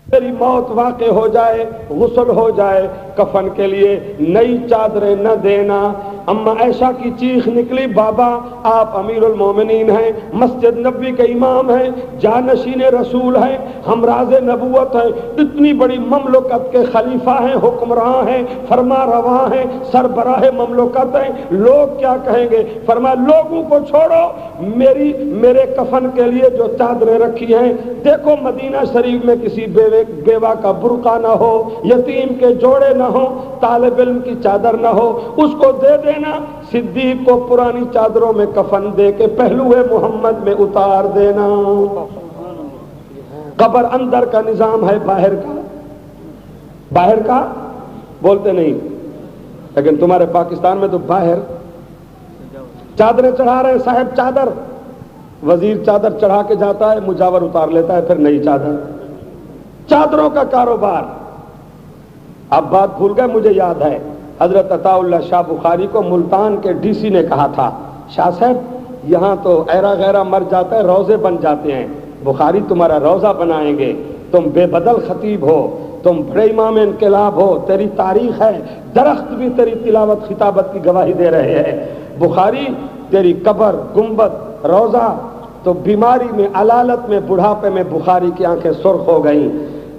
میری موت واقع ہو جائے، غسل ہو جائے، کفن کے لیے نئی چادریں نہ دینا۔ اما عائشہ کی چیخ نکلی، بابا آپ امیر المومنین ہیں، مسجد نبوی کے امام ہیں، جانشین رسول ہیں، ہمراز نبوت ہیں، اتنی بڑی مملکت کے خلیفہ ہیں، حکمراں ہیں، فرما رواں ہیں، سربراہ مملکت ہیں، لوگ کیا کہیں گے؟ فرمایا لوگوں کو چھوڑو، میرے کفن کے لیے جو چادریں رکھی ہیں، دیکھو مدینہ شریف میں کسی بیوہ کا برقع نہ ہو، یتیم کے جوڑے نہ ہو، طالب علم کی چادر نہ ہو، اس کو دے دینا۔ صدیق کو پرانی چادروں میں کفن دے کے پہلوئے محمد میں اتار دینا۔ قبر اندر کا نظام ہے، باہر کا بولتے نہیں، لیکن تمہارے پاکستان میں تو باہر چادریں چڑھا رہے ہیں۔ صاحب چادر، وزیر چادر چڑھا کے جاتا ہے، مجاور اتار لیتا ہے، پھر نئی چادر، چادروں کا کاروبار۔ اب بات بھول گئے، مجھے یاد ہے حضرت عطا اللہ شاہ بخاری کو ملتان کے ڈی سی نے کہا تھا، شاہ صاحب یہاں تو ایرا غیرہ مر جاتا ہے، روزے بن جاتے ہیں، بخاری تمہارا روزہ بنائیں گے، تم بے بدل خطیب ہو، تم بڑے امام انقلاب ہو، تیری تاریخ ہے، درخت بھی تیری تلاوت خطابت کی گواہی دے رہے ہیں، بخاری تیری قبر، گنبد، روزہ تو بیماری میں، علالت میں، بڑھاپے میں بخاری کی آنکھیں سرخ ہو گئیں۔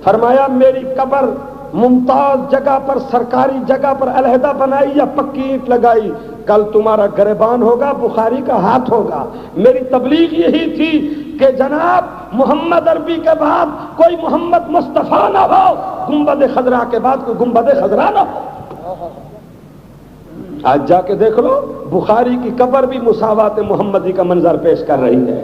فرمایا میری قبر ممتاز جگہ پر، سرکاری جگہ پر علیحدہ بنائی یا پکی اینٹ لگائی، کل تمہارا گریبان ہوگا، بخاری کا ہاتھ ہوگا۔ میری تبلیغ یہی تھی کہ جناب محمد عربی کے بعد کوئی محمد مصطفیٰ نہ ہو، گنبد خضرا کے بعد کوئی گنبد خضرا نہ ہو۔ آج جا کے دیکھ لو، بخاری کی قبر بھی مساوات محمدی کا منظر پیش کر رہی ہے۔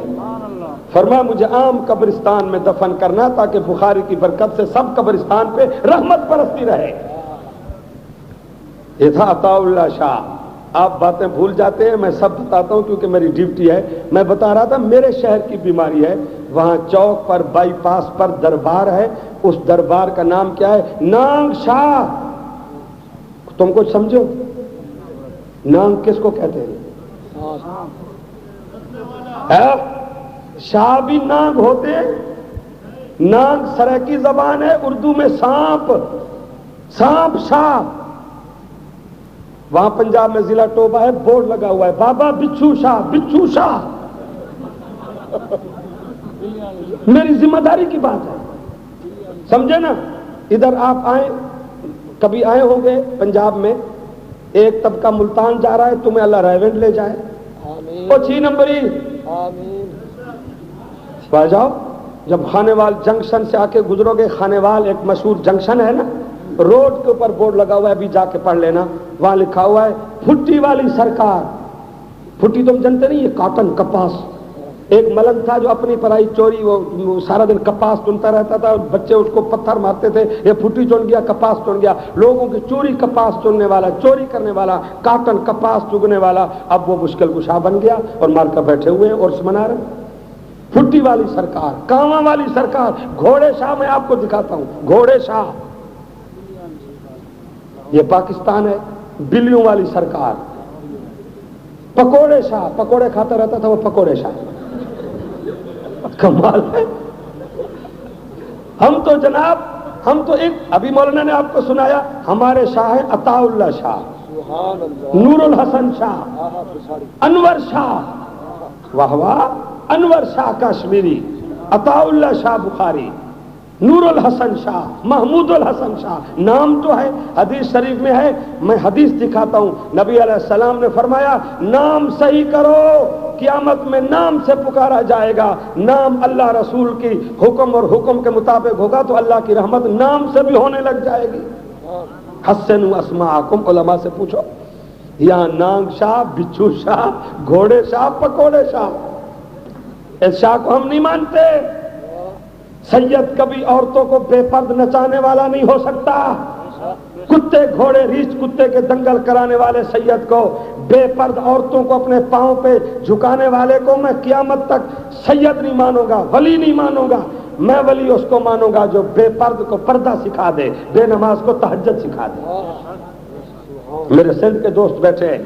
فرمایا مجھے عام قبرستان میں دفن کرنا تاکہ بخاری کی برکت سے سب قبرستان پہ رحمت برستی رہے۔ یہ تھا عطا اللہ شاہ۔ آپ باتیں بھول جاتے ہیں، میں سب بتاتا ہوں کیونکہ میری ڈیوٹی ہے۔ میں بتا رہا تھا میرے شہر کی بیماری ہے، وہاں چوک پر بائی پاس پر دربار ہے، اس دربار کا نام کیا ہے؟ نانگ شاہ۔ تم کچھ سمجھو؟ نانگ کس کو کہتے ہیں؟ شاہ بھی نانگ ہوتے ہیں، نانگ سرائکی زبان ہے، اردو میں سانپ، سانپ شاہ۔ وہاں پنجاب میں ضلع ٹوبہ ہے، بورڈ لگا ہوا ہے بابا بچھو شاہ، بچھو شاہ۔ میری ذمہ داری کی بات ہے، سمجھے نا؟ ادھر آپ آئیں، کبھی آئے ہوں گے پنجاب میں، ایک طبقہ ملتان جا رہا ہے، تمہیں اللہ ریونڈ لے جائے، وہ 6 نمبری پا جاؤ۔ جب خانیوال جنکشن سے آ کے گزرو گے، خانیوال ایک مشہور جنکشن ہے نا، روڈ کے اوپر بورڈ لگا ہوا ہے، ابھی جا کے پڑھ لینا، وہاں لکھا ہوا ہے پھٹی والی سرکار۔ پھٹی تم جانتے نہیں، یہ کاٹن، کپاس۔ ایک ملنگ تھا جو اپنی پرائی چوری، وہ سارا دن کپاس چنتا رہتا تھا، بچے اس کو پتھر مارتے تھے، یہ پھٹی چن گیا، کپاس چن گیا، لوگوں کی چوری کپاس چننے والا، چوری کرنے والا، کاٹن کپاس چگنے والا، اب وہ مشکل کشا بن گیا اور مار کر بیٹھے ہوئے ہیں اور منا رہے۔ پھٹی والی سرکار، کانواں والی سرکار، گھوڑے شاہ میں آپ کو دکھاتا ہوں، گھوڑے شاہ یہ پاکستان ہے، بلیوں والی سرکار، پکوڑے شاہ، پکوڑے کھاتا رہتا تھا وہ پکوڑے شاہ۔ کمال ہے۔ ہم تو جناب، ہم تو ایک، ابھی مولانا نے آپ کو سنایا، ہمارے شاہ ہیں عطا اللہ شاہ، نور الحسن شاہ، انور شاہ، واہ واہ، انور شاہ کشمیری، عطا اللہ شاہ بخاری، نور الحسن شاہ، محمود الحسن شاہ، نام تو ہے، حدیث شریف میں ہے، میں حدیث دکھاتا ہوں، نبی علیہ السلام نے فرمایا نام صحیح کرو، قیامت میں نام سے پکارا جائے گا، نام اللہ رسول کی حکم اور حکم کے مطابق ہوگا تو اللہ کی رحمت نام سے بھی ہونے لگ جائے گی۔ حسنوا اسماءکم، علماء سے پوچھو، یہاں نانگ شاہ، بچھو شاہ، گھوڑے شاہ، پکوڑے شاہ، اس شاہ کو ہم نہیں مانتے۔ سید کبھی عورتوں کو بے پرد نچانے والا نہیں ہو سکتا، کتے گھوڑے ریچھ کتے کے دنگل کرانے والے سید کو، بے پرد عورتوں کو اپنے پاؤں پہ جھکانے والے کو میں قیامت تک سید نہیں مانوں گا، ولی نہیں مانوں گا۔ میں ولی اس کو مانوں گا جو بے پرد کو پردہ سکھا دے، بے نماز کو تہجد سکھا دے۔ میرے سندھ کے دوست بیٹھے،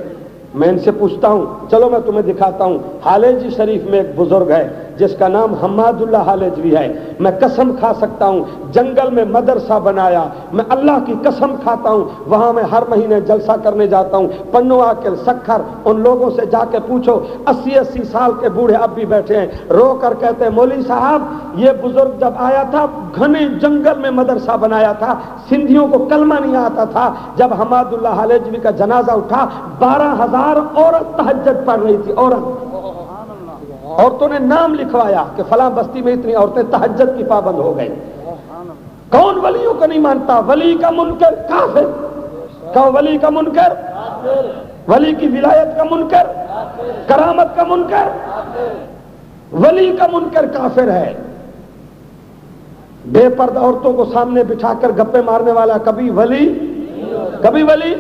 میں ان سے پوچھتا ہوں، چلو میں تمہیں دکھاتا ہوں، حالے جی شریف میں ایک بزرگ ہے جس کا نام حماد اللہ حالجوی ہے. میں قسم کھا سکتا ہوں جنگل میں مدرسہ بنایا. میں اللہ کی قسم کھاتا ہوں وہاں میں ہر مہینے جلسہ کرنے جاتا ہوں. پنو عاقل سکھر ان لوگوں سے جا کے پوچھو 80 سال کے بوڑھے اب بھی بیٹھے ہیں, رو کر کہتے ہیں مولوی صاحب یہ بزرگ جب آیا تھا گھنے جنگل میں مدرسہ بنایا تھا, سندھیوں کو کلمہ نہیں آتا تھا. جب حماد اللہ حالجوی کا جنازہ اٹھا 12,000 عورت تہجد پڑھ رہی تھی. عورتوں نے نام لکھوایا کہ فلاں بستی میں اتنی عورتیں تہجد کی پابند ہو گئی. کون ولیوں کو نہیں مانتا؟ ولی کا منکر کافر. کہو ولی کا منکر, ولی کی ولایت کا منکر, کرامت کا منکر, ولی کا منکر کافر ہے. بے پردہ عورتوں کو سامنے بٹھا کر گپے مارنے والا کبھی ولی, کبھی ولی,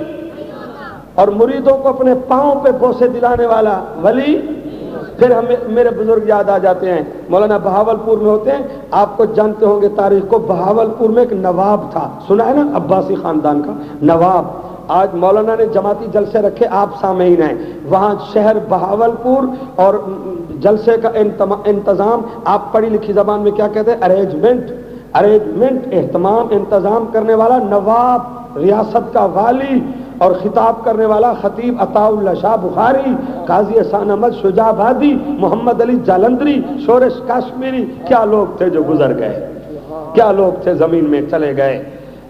اور مریدوں کو اپنے پاؤں پہ بوسے دلانے والا ولی. پھر ہمیں میرے بزرگ یاد آ جاتے ہیں, مولانا بہاولپور میں ہوتے ہیں, آپ کو جانتے ہوں گے تاریخ کو. بہاولپور میں ایک نواب تھا, سنا ہے نا, عباسی خاندان کا نواب. آج مولانا نے جماعتی جلسے رکھے, آپ سامعین ہیں. وہاں شہر بہاولپور اور جلسے کا انتظام آپ پڑھی لکھی زبان میں کیا کہتے ہیں؟ ارینجمنٹ, اہتمام, انتظام کرنے والا نواب, ریاست کا والی, اور خطاب کرنے والا خطیب عطا اللہ شاہ بخاری, قاضی احسان احمد شجاع آبادی, محمد علی جالندری, شورش کاشمیری. کیا لوگ تھے جو گزر گئے, کیا لوگ تھے زمین میں چلے گئے.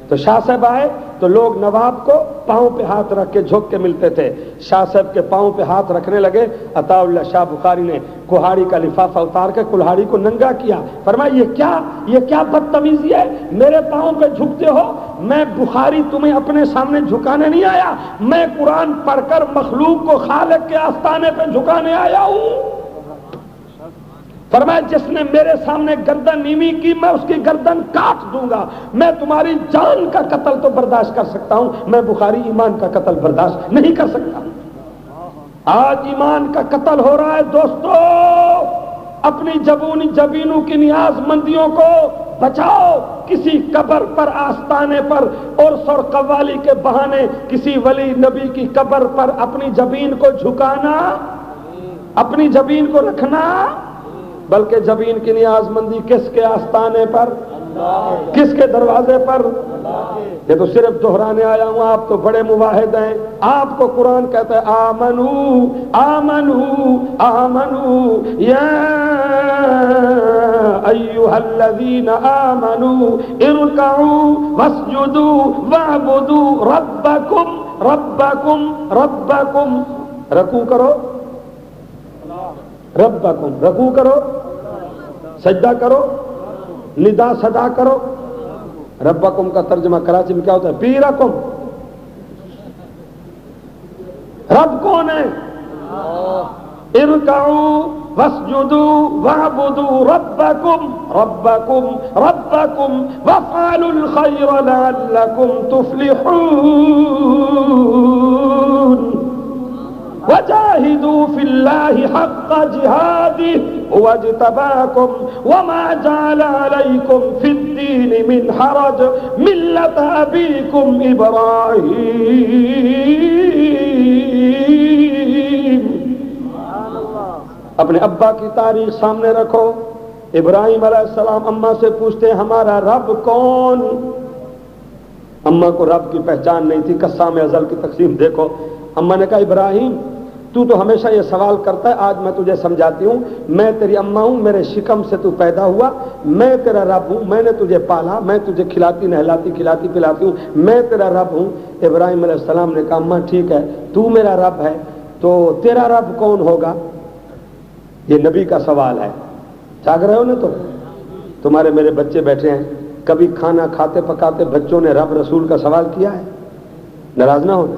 تو شاہ صاحب آئے تو لوگ نواب کو پاؤں پہ ہاتھ رکھ کے جھک کے ملتے تھے. شاہ صاحب کے پاؤں پہ ہاتھ رکھنے لگے. عطا اللہ شاہ بخاری نے کہاڑی کا لفافہ اتار کے کلہاڑی کو ننگا کیا. فرمایا یہ کیا بدتمیزی ہے, میرے پاؤں پہ جھکتے ہو؟ میں بخاری تمہیں اپنے سامنے جھکانے نہیں آیا, میں قرآن پڑھ کر مخلوق کو خالق کے آستانے پہ جھکانے آیا ہوں. فرمایا جس نے میرے سامنے گردن نیوی کی میں اس کی گردن کاٹ دوں گا. میں تمہاری جان کا قتل تو برداشت کر سکتا ہوں, میں بخاری ایمان کا قتل برداشت نہیں کر سکتا. آج ایمان کا قتل ہو رہا ہے دوستو. اپنی جبینوں کی نیاز مندیوں کو بچاؤ. کسی قبر پر, آستانے پر عرس اور قوالی کے بہانے کسی ولی نبی کی قبر پر اپنی جبین کو جھکانا, اپنی جبین کو رکھنا, بلکہ جبین کی نیاز مندی کس کے آستانے پر, کس کے دروازے پر؟ یہ تو صرف دہرانے آیا ہوں, آپ تو بڑے مواحد ہیں. آپ کو قرآن کہتا ہے آمنو آمنو آمنو یا ایھا الذین آمنو ارکعوا واسجدوا واعبدوا ربکم ربکم ربکم. رکوع کرو, ربکم, رکوع کرو, سجدہ کرو, ندا صدا کرو. ربکم کا ترجمہ کراچی میں کیا ہوتا ہے؟ پیرکم. رب کون ہے؟ ارکعوا واسجدوا واعبدوا ربکم ربکم ربکم وافعلوا الخیر لعلکم تفلحون. وجاهدوا في الله حق جهاده هو اجتباكم وما جعل عليكم في الدين من حرج ملة أبيكم إبراهيم. اپنے ابا کی تاریخ سامنے رکھو. ابراہیم علیہ السلام اماں سے پوچھتے ہیں ہمارا رب کون؟ اماں کو رب کی پہچان نہیں تھی. قسام ازل کی تقسیم دیکھو. اماں نے کہا ابراہیم تو ہمیشہ یہ سوال کرتا ہے, آج میں تجھے سمجھاتی ہوں. میں تیری اماں ہوں, میرے شکم سے تو پیدا ہوا, میں تیرا رب ہوں, میں نے تجھے پالا, میں تجھے کھلاتی نہلاتی کھلاتی پلاتی ہوں, میں تیرا رب ہوں. ابراہیم علیہ السلام نے کہا اماں ٹھیک ہے تو میرا رب ہے, تو تیرا رب کون ہوگا؟ یہ نبی کا سوال ہے. جاگ رہے ہو نا؟ تو تمہارے میرے بچے بیٹھے ہیں, کبھی کھانا کھاتے پکاتے بچوں نے رب رسول کا سوال کیا ہے؟ ناراض نہ ہونا.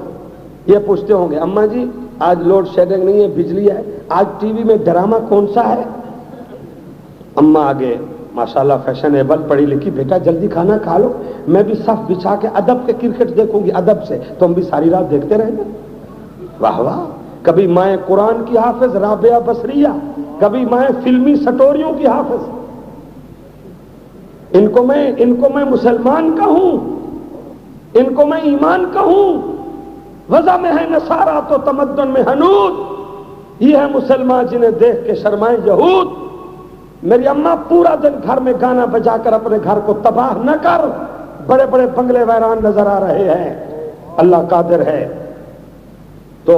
یہ پوچھتے ہوں گے اماں جی آج لوڈ شیڈنگ نہیں ہے, بجلی ہے, آج ٹی وی میں ڈرامہ کون سا ہے؟ اماں آگے ماشاءاللہ فیشنیبل پڑھی لکھی, بیٹا جلدی کھانا کھا لو, میں بھی صف بچھا کے ادب کے کرکٹ دیکھوں گی, ادب سے تم بھی ساری رات دیکھتے رہیں گے. واہ واہ. کبھی مائیں قرآن کی حافظ رابعہ بصریہ, کبھی مائیں فلمی سٹوریوں کی حافظ. ان کو میں مسلمان کہوں, ان کو میں ایمان کہوں. وضع میں ہے نصارہ تو تمدن میں حنود. یہ ہے مسلمان جنہیں دیکھ کے شرمائے یہود. میری اماں پورا دن گھر میں گانا بجا کر اپنے گھر کو تباہ نہ کر، بڑے بڑے بنگلے ویران نظر آ رہے ہیں، اللہ قادر ہے۔ تو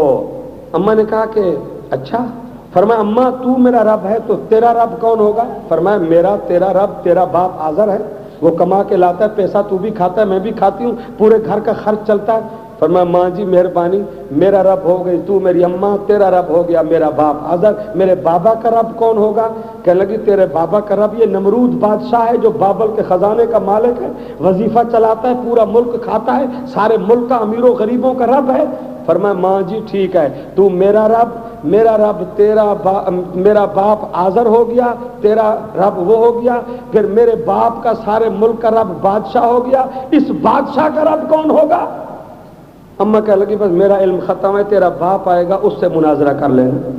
اماں نے کہا کہ اچھا، فرمایا اماں تو میرا رب ہے تو تیرا رب کون ہوگا؟ فرمایا میرا تیرا رب تیرا باپ آذر ہے، وہ کما کے لاتا ہے پیسہ، تو بھی کھاتا ہے میں بھی کھاتی ہوں، پورے گھر کا خرچ چلتا ہے۔ فرمایا ماں جی مہربانی، میرا رب ہو گئی تو میری اماں، تیرا رب ہو گیا میرا باپ آذر، میرے بابا کا رب کون ہوگا؟ کہنے لگی تیرے بابا کا رب یہ نمرود بادشاہ ہے جو بابل کے خزانے کا مالک ہے، وظیفہ چلاتا ہے، پورا ملک کھاتا ہے، سارے ملک کا امیر و غریبوں کا رب ہے۔ فرمایا ماں جی ٹھیک ہے، تو میرا رب میرا باپ آذر ہو گیا، تیرا رب وہ ہو گیا، پھر میرے باپ کا سارے ملک کا رب بادشاہ ہو گیا، اس بادشاہ کا رب کون ہوگا؟ اماں کہنے لگی بس میرا علم ختم ہے، تیرا باپ آئے گا اس سے مناظرہ کر لینا۔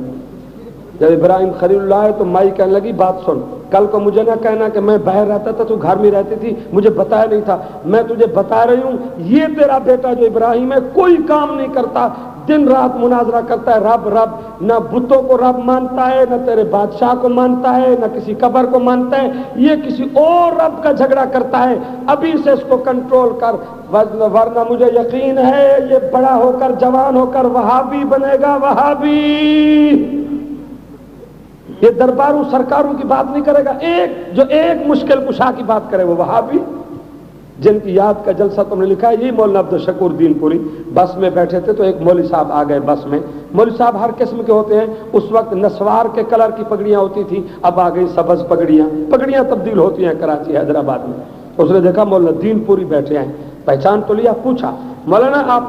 جب ابراہیم خلیل اللہ ہے تو مائی کہنے لگی بات سن، کل کو مجھے نہ کہنا کہ میں باہر رہتا تھا تو گھر میں رہتی تھی مجھے بتایا نہیں تھا، میں تجھے بتا رہی ہوں یہ تیرا بیٹا جو ابراہیم ہے کوئی کام نہیں کرتا، دن رات مناظرہ کرتا ہے، رب رب، نہ بتوں کو رب مانتا ہے، نہ تیرے بادشاہ کو مانتا ہے، نہ کسی قبر کو مانتا ہے، یہ کسی اور رب کا جھگڑا کرتا ہے، ابھی سے اس کو کنٹرول کر، ورنہ مجھے یقین ہے یہ بڑا ہو کر جوان ہو کر وہابی بنے گا، وہابی، یہ درباروں سرکاروں کی بات نہیں کرے گا، ایک مشکل کشا کی بات کرے وہ وہابی، جن کی یاد کا جلسہ تم نے لکھا ہے۔ یہ مولانا عبد الشکور دین پوری بس میں بیٹھے تھے تو ایک مولوی صاحب آ گئے بس میں، مولوی صاحب ہر قسم کے ہوتے ہیں، اس وقت نسوار کے کلر کی پگڑیاں ہوتی تھی، اب آ گئی سبز پگڑیاں تبدیل ہوتی ہیں کراچی حیدرآباد میں۔ اس نے دیکھا مولانا دین پوری بیٹھے ہیں، پہچان تو لیا، پوچھا مولانا آپ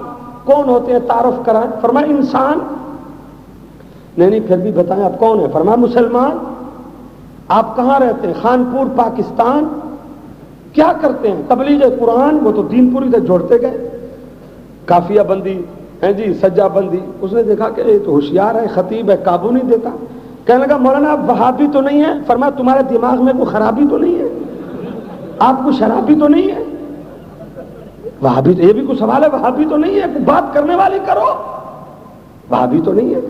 کون ہوتے ہیں تعارف کرائیں؟ فرمایا انسان۔ نہیں پھر بھی بتائیں آپ کون ہیں؟ فرمایا مسلمان۔ آپ کہاں رہتے ہیں؟ خانپور پاکستان۔ کیا کرتے ہیں؟ تبلیغ قرآن۔ وہ تو دین پوری سے جوڑتے گئے، کافیہ بندی ہیں جی، سجا بندی۔ اس نے دیکھا کہ یہ تو ہوشیار ہے، خطیب ہے، قابو نہیں دیتا، کہنے لگا مولانا آپ وہابی تو نہیں ہیں؟ فرمایا تمہارے دماغ میں کوئی خرابی تو نہیں ہے؟ آپ کو شرابی تو نہیں ہے؟ وہابی تو یہ بھی کوئی سوال ہے، وہابی تو نہیں ہے؟ بات کرنے والی کرو، وہابی تو نہیں ہے۔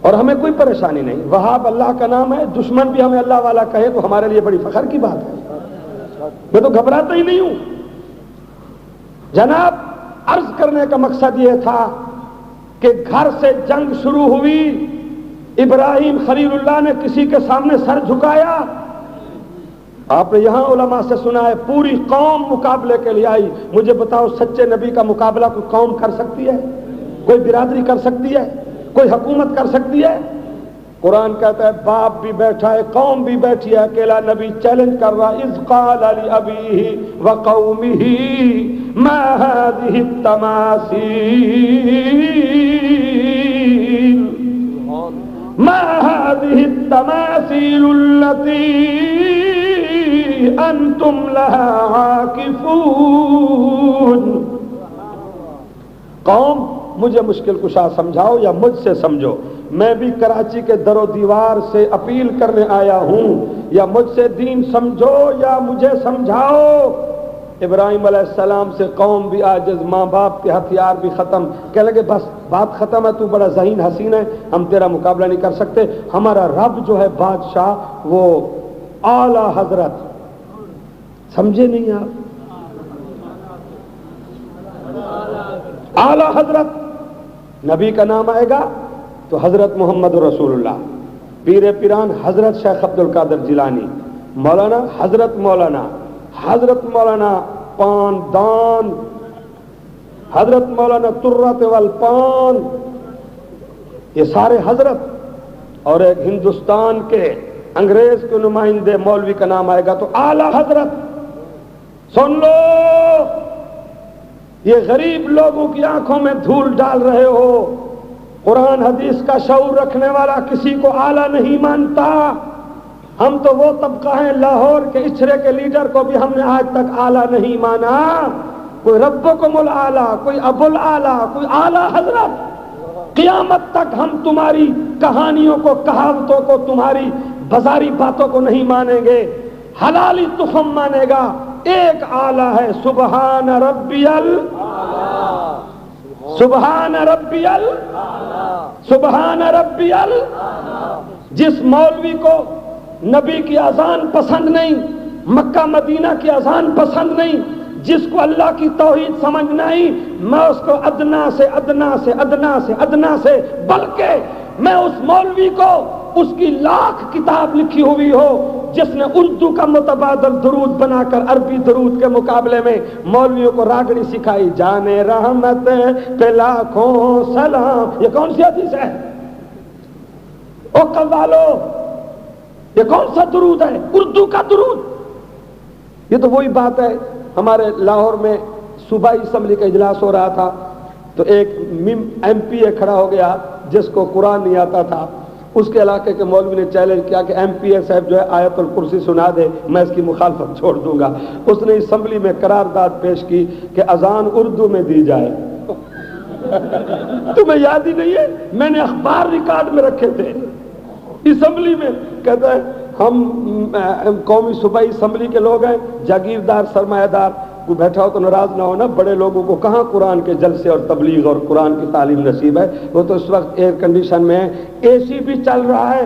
اور ہمیں کوئی پریشانی نہیں، وہاب اللہ کا نام ہے، دشمن بھی ہمیں اللہ والا کہے تو ہمارے لیے بڑی فخر کی بات ہے، میں تو گھبراتا ہی نہیں ہوں۔ جناب عرض کرنے کا مقصد یہ تھا کہ گھر سے جنگ شروع ہوئی، ابراہیم خلیل اللہ نے کسی کے سامنے سر جھکایا؟ آپ نے یہاں علماء سے سنا ہے پوری قوم مقابلے کے لیے آئی۔ مجھے بتاؤ سچے نبی کا مقابلہ کوئی قوم کر سکتی ہے؟ کوئی برادری کر سکتی ہے؟ کوئی حکومت کر سکتی ہے؟ قرآن کہتا ہے باپ بھی بیٹھا ہے، قوم بھی بیٹھی ہے، اکیلا نبی چیلنج کر رہا، اذ قال لأبیہ وقومہ ما هذه التماثیل ما هذه التماثیل التي انتم لها عاکفون۔ قوم مجھے مشکل کشا سمجھاؤ یا مجھ سے سمجھو، میں بھی کراچی کے در و دیوار سے اپیل کرنے آیا ہوں، یا مجھ سے دین سمجھو یا مجھے سمجھاؤ۔ ابراہیم علیہ السلام سے قوم بھی عاجز، ماں باپ کے ہتھیار بھی ختم، کہنے لگے بس بات ختم ہے، تو بڑا ذہین حسین ہے، ہم تیرا مقابلہ نہیں کر سکتے، ہمارا رب جو ہے بادشاہ وہ اعلی حضرت، سمجھے نہیں آپ؟ اعلی حضرت، نبی کا نام آئے گا تو حضرت محمد رسول اللہ، پیر پیران حضرت شیخ عبد القادر جیلانی، مولانا حضرت مولانا پان دان، حضرت مولانا ترت والپان، یہ سارے حضرت، اور ایک ہندوستان کے انگریز کے نمائندے مولوی کا نام آئے گا تو اعلی حضرت۔ سن لو، یہ غریب لوگوں کی آنکھوں میں دھول ڈال رہے ہو، قرآن حدیث کا شعور رکھنے والا کسی کو اعلیٰ نہیں مانتا۔ ہم تو وہ طبقہ ہیں، لاہور کے اچھرے کے لیڈر کو بھی ہم نے آج تک اعلیٰ نہیں مانا، کوئی ربکم الاعلیٰ، کوئی ابو الاعلیٰ، کوئی اعلیٰ حضرت۔ قیامت تک ہم تمہاری کہانیوں کو، کہاوتوں کو، تمہاری بازاری باتوں کو نہیں مانیں گے، حلالی تخم مانے گا، ایک اعلیٰ ہے، سبحان ربی جس مولوی کو نبی کی اذان پسند نہیں، مکہ مدینہ کی اذان پسند نہیں، جس کو اللہ کی توحید سمجھ نہیں میں اس کو ادنا سے ادنا سے ادنا سے ادنا سے، بلکہ میں اس مولوی کو اس کی لاکھ کتاب لکھی ہوئی ہو جس نے اردو کا متبادل درود بنا کر عربی درود کے مقابلے میں مولویوں کو راگڑی سکھائی، جانے رحمت پہ لاکھوں سلام، یہ کون سی حدیث ہے؟ او قوالو، یہ کون سا درود ہے؟ اردو کا درود۔ یہ تو وہی بات ہے، ہمارے لاہور میں صوبائی اسمبلی کا اجلاس ہو رہا تھا تو ایک ایم پی اے کھڑا ہو گیا جس کو قرآن نہیں آتا تھا، اس کے علاقے کے مولوی نے چیلنج کیا کہ ایم پی اے صاحب جو ہے آیت الکرسی سنا دے، میں اس کی مخالفت چھوڑ دوں گا۔ اس نے اسمبلی میں قرارداد پیش کی کہ اذان اردو میں دی جائے۔ تمہیں یاد ہی نہیں ہے؟ میں نے اخبار ریکارڈ میں رکھے تھے اسمبلی میں، کہتا ہے ہم قومی صوبائی اسمبلی کے لوگ ہیں، جاگیردار سرمایہ دار، کوئی بیٹھا ہو تو ناراض نہ ہونا، بڑے لوگوں کو کہاں قرآن کے جلسے اور تبلیغ اور قرآن کی تعلیم نصیب ہے، وہ تو اس وقت ایئر کنڈیشن میں ہے، اے سی بھی چل رہا ہے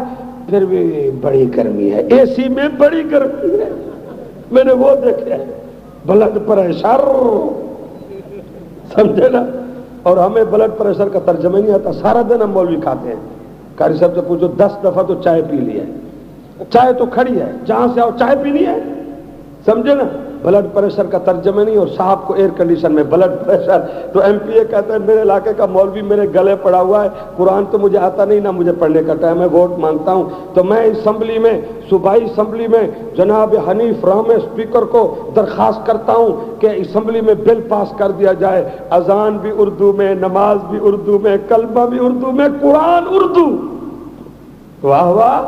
پھر بھی بڑی گرمی ہے، اے سی میں بڑی گرمی ہے۔ میں نے وہ دیکھا بلڈ پریشر، سمجھے نا؟ اور ہمیں بلڈ پریشر کا ترجمہ نہیں آتا، سارا دن ہم مولوی کھاتے ہیں، قاری صاحب سے پوچھو 10 دفعہ تو چائے پی لی ہے، چائے تو کھڑی ہے، جہاں سے آؤ چائے پینی ہے، سمجھے نا؟ بلڈ پریشر کا ترجمہ نہیں، اور صاحب کو ایئر کنڈیشن میں بلڈ پریشر۔ تو ایم پی اے کہتا ہے میرے علاقے کا مولوی میرے گلے پڑا ہوا ہے، قرآن تو مجھے آتا نہیں، نہ مجھے پڑھنے کا ٹائم ہے، ووٹ مانگتا ہوں۔ تو میں اسمبلی میں، صوبائی اسمبلی میں جناب حنیف رحمہ اسپیکر کو درخواست کرتا ہوں کہ اسمبلی میں بل پاس کر دیا جائے، اذان بھی اردو میں، نماز بھی اردو میں، کلمہ بھی اردو میں، قرآن اردو۔ واہ واہ،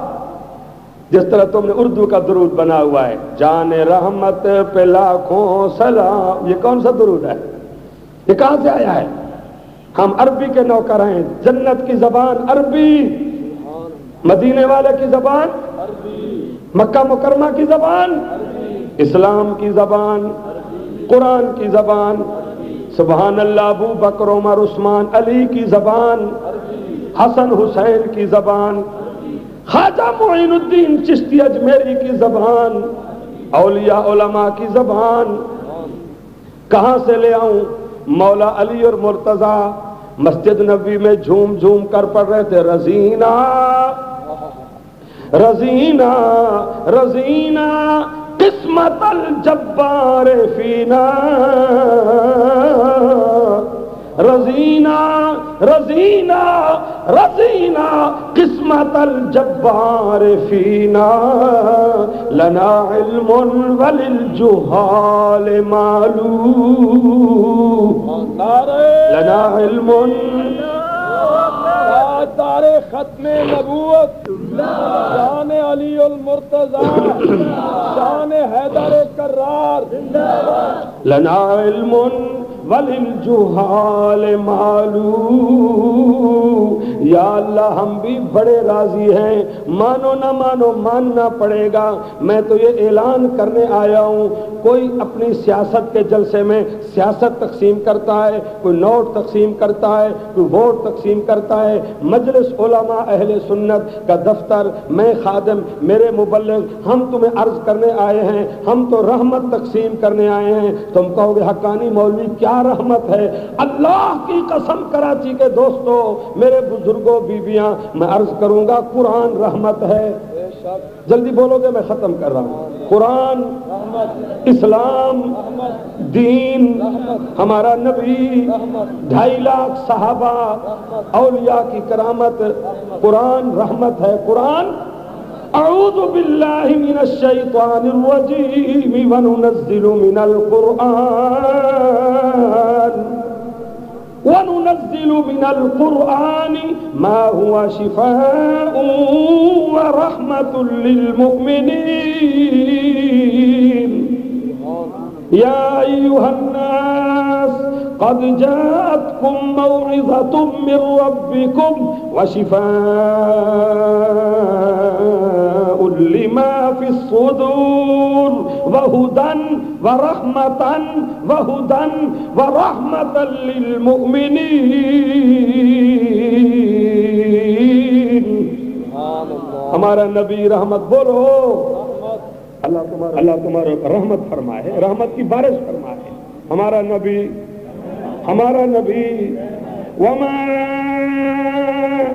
جس طرح تم نے اردو کا درود بنا ہوا ہے، جان رحمت پہ لاکھوں سلام، یہ کون سا درود ہے؟ یہ کہاں سے آیا ہے؟ ہم عربی کے نوکر ہیں، جنت کی زبان عربی، مدینے والے کی زبان عربی، مکہ مکرمہ کی زبان عربی، اسلام کی زبان، قرآن کی زبان، سبحان اللہ، ابو بکر عمر عثمان علی کی زبان، حسن حسین کی زبان، خواجہ معین الدین چشتی اجمیری کی زبان، اولیاء علماء کی زبان۔ کہاں سے لے آؤں؟ مولا علی اور مرتضیٰ مسجد نبوی میں جھوم جھوم کر پڑھ رہے تھے، رضینا رضینا رضینا قسمت الجبار فینا، رضینا رضینا رضینا قسمت الجبار فینا، لنا علم وللجہال معلوم، لنا علم تارے ختم نبوت، شان علی المرتضی، شان حیدر کرار، لنا علم وللجہال معلوم۔ یا اللہ ہم بھی بڑے راضی ہیں، مانو نہ مانو ماننا پڑے گا۔ میں تو یہ اعلان کرنے آیا ہوں، کوئی اپنی سیاست کے جلسے میں سیاست تقسیم کرتا ہے، کوئی نوٹ تقسیم کرتا ہے، کوئی ووٹ تقسیم کرتا ہے، مجلس علماء اہل سنت کا دفتر، میں خادم، میرے مبلغ، ہم تمہیں عرض کرنے آئے ہیں، ہم تو رحمت تقسیم کرنے آئے ہیں۔ تم کہو گے حقانی مولوی کیا رحمت ہے؟ اللہ کی قسم کراچی کے دوستو، میرے بزرگوں، بیویاں، میں عرض کروں گا قرآن رحمت ہے۔ جلدی بولو گے میں ختم کر رہا ہوں۔ قرآن، اسلام، دین، ہمارا نبی، 2.5 لاکھ صحابہ، اولیاء کی کرامت، قرآن رحمت ہے۔ قرآن اعوذ باللہ من الشیطان الرجیم وننزل من القرآن وننزل من القرآن ما هو شفاء ورحمة للمؤمنين يا أيها الناس قد جاءتكم موعظة من ربكم وشفاء لما في الصدور وهدى ورحمة للمؤمنين۔ ہمارا نبی رحمت بولو، اللہ تمہارے اوپر رحمت فرمائے، رحمت کی بارش فرمائے. ہمارا نبی وما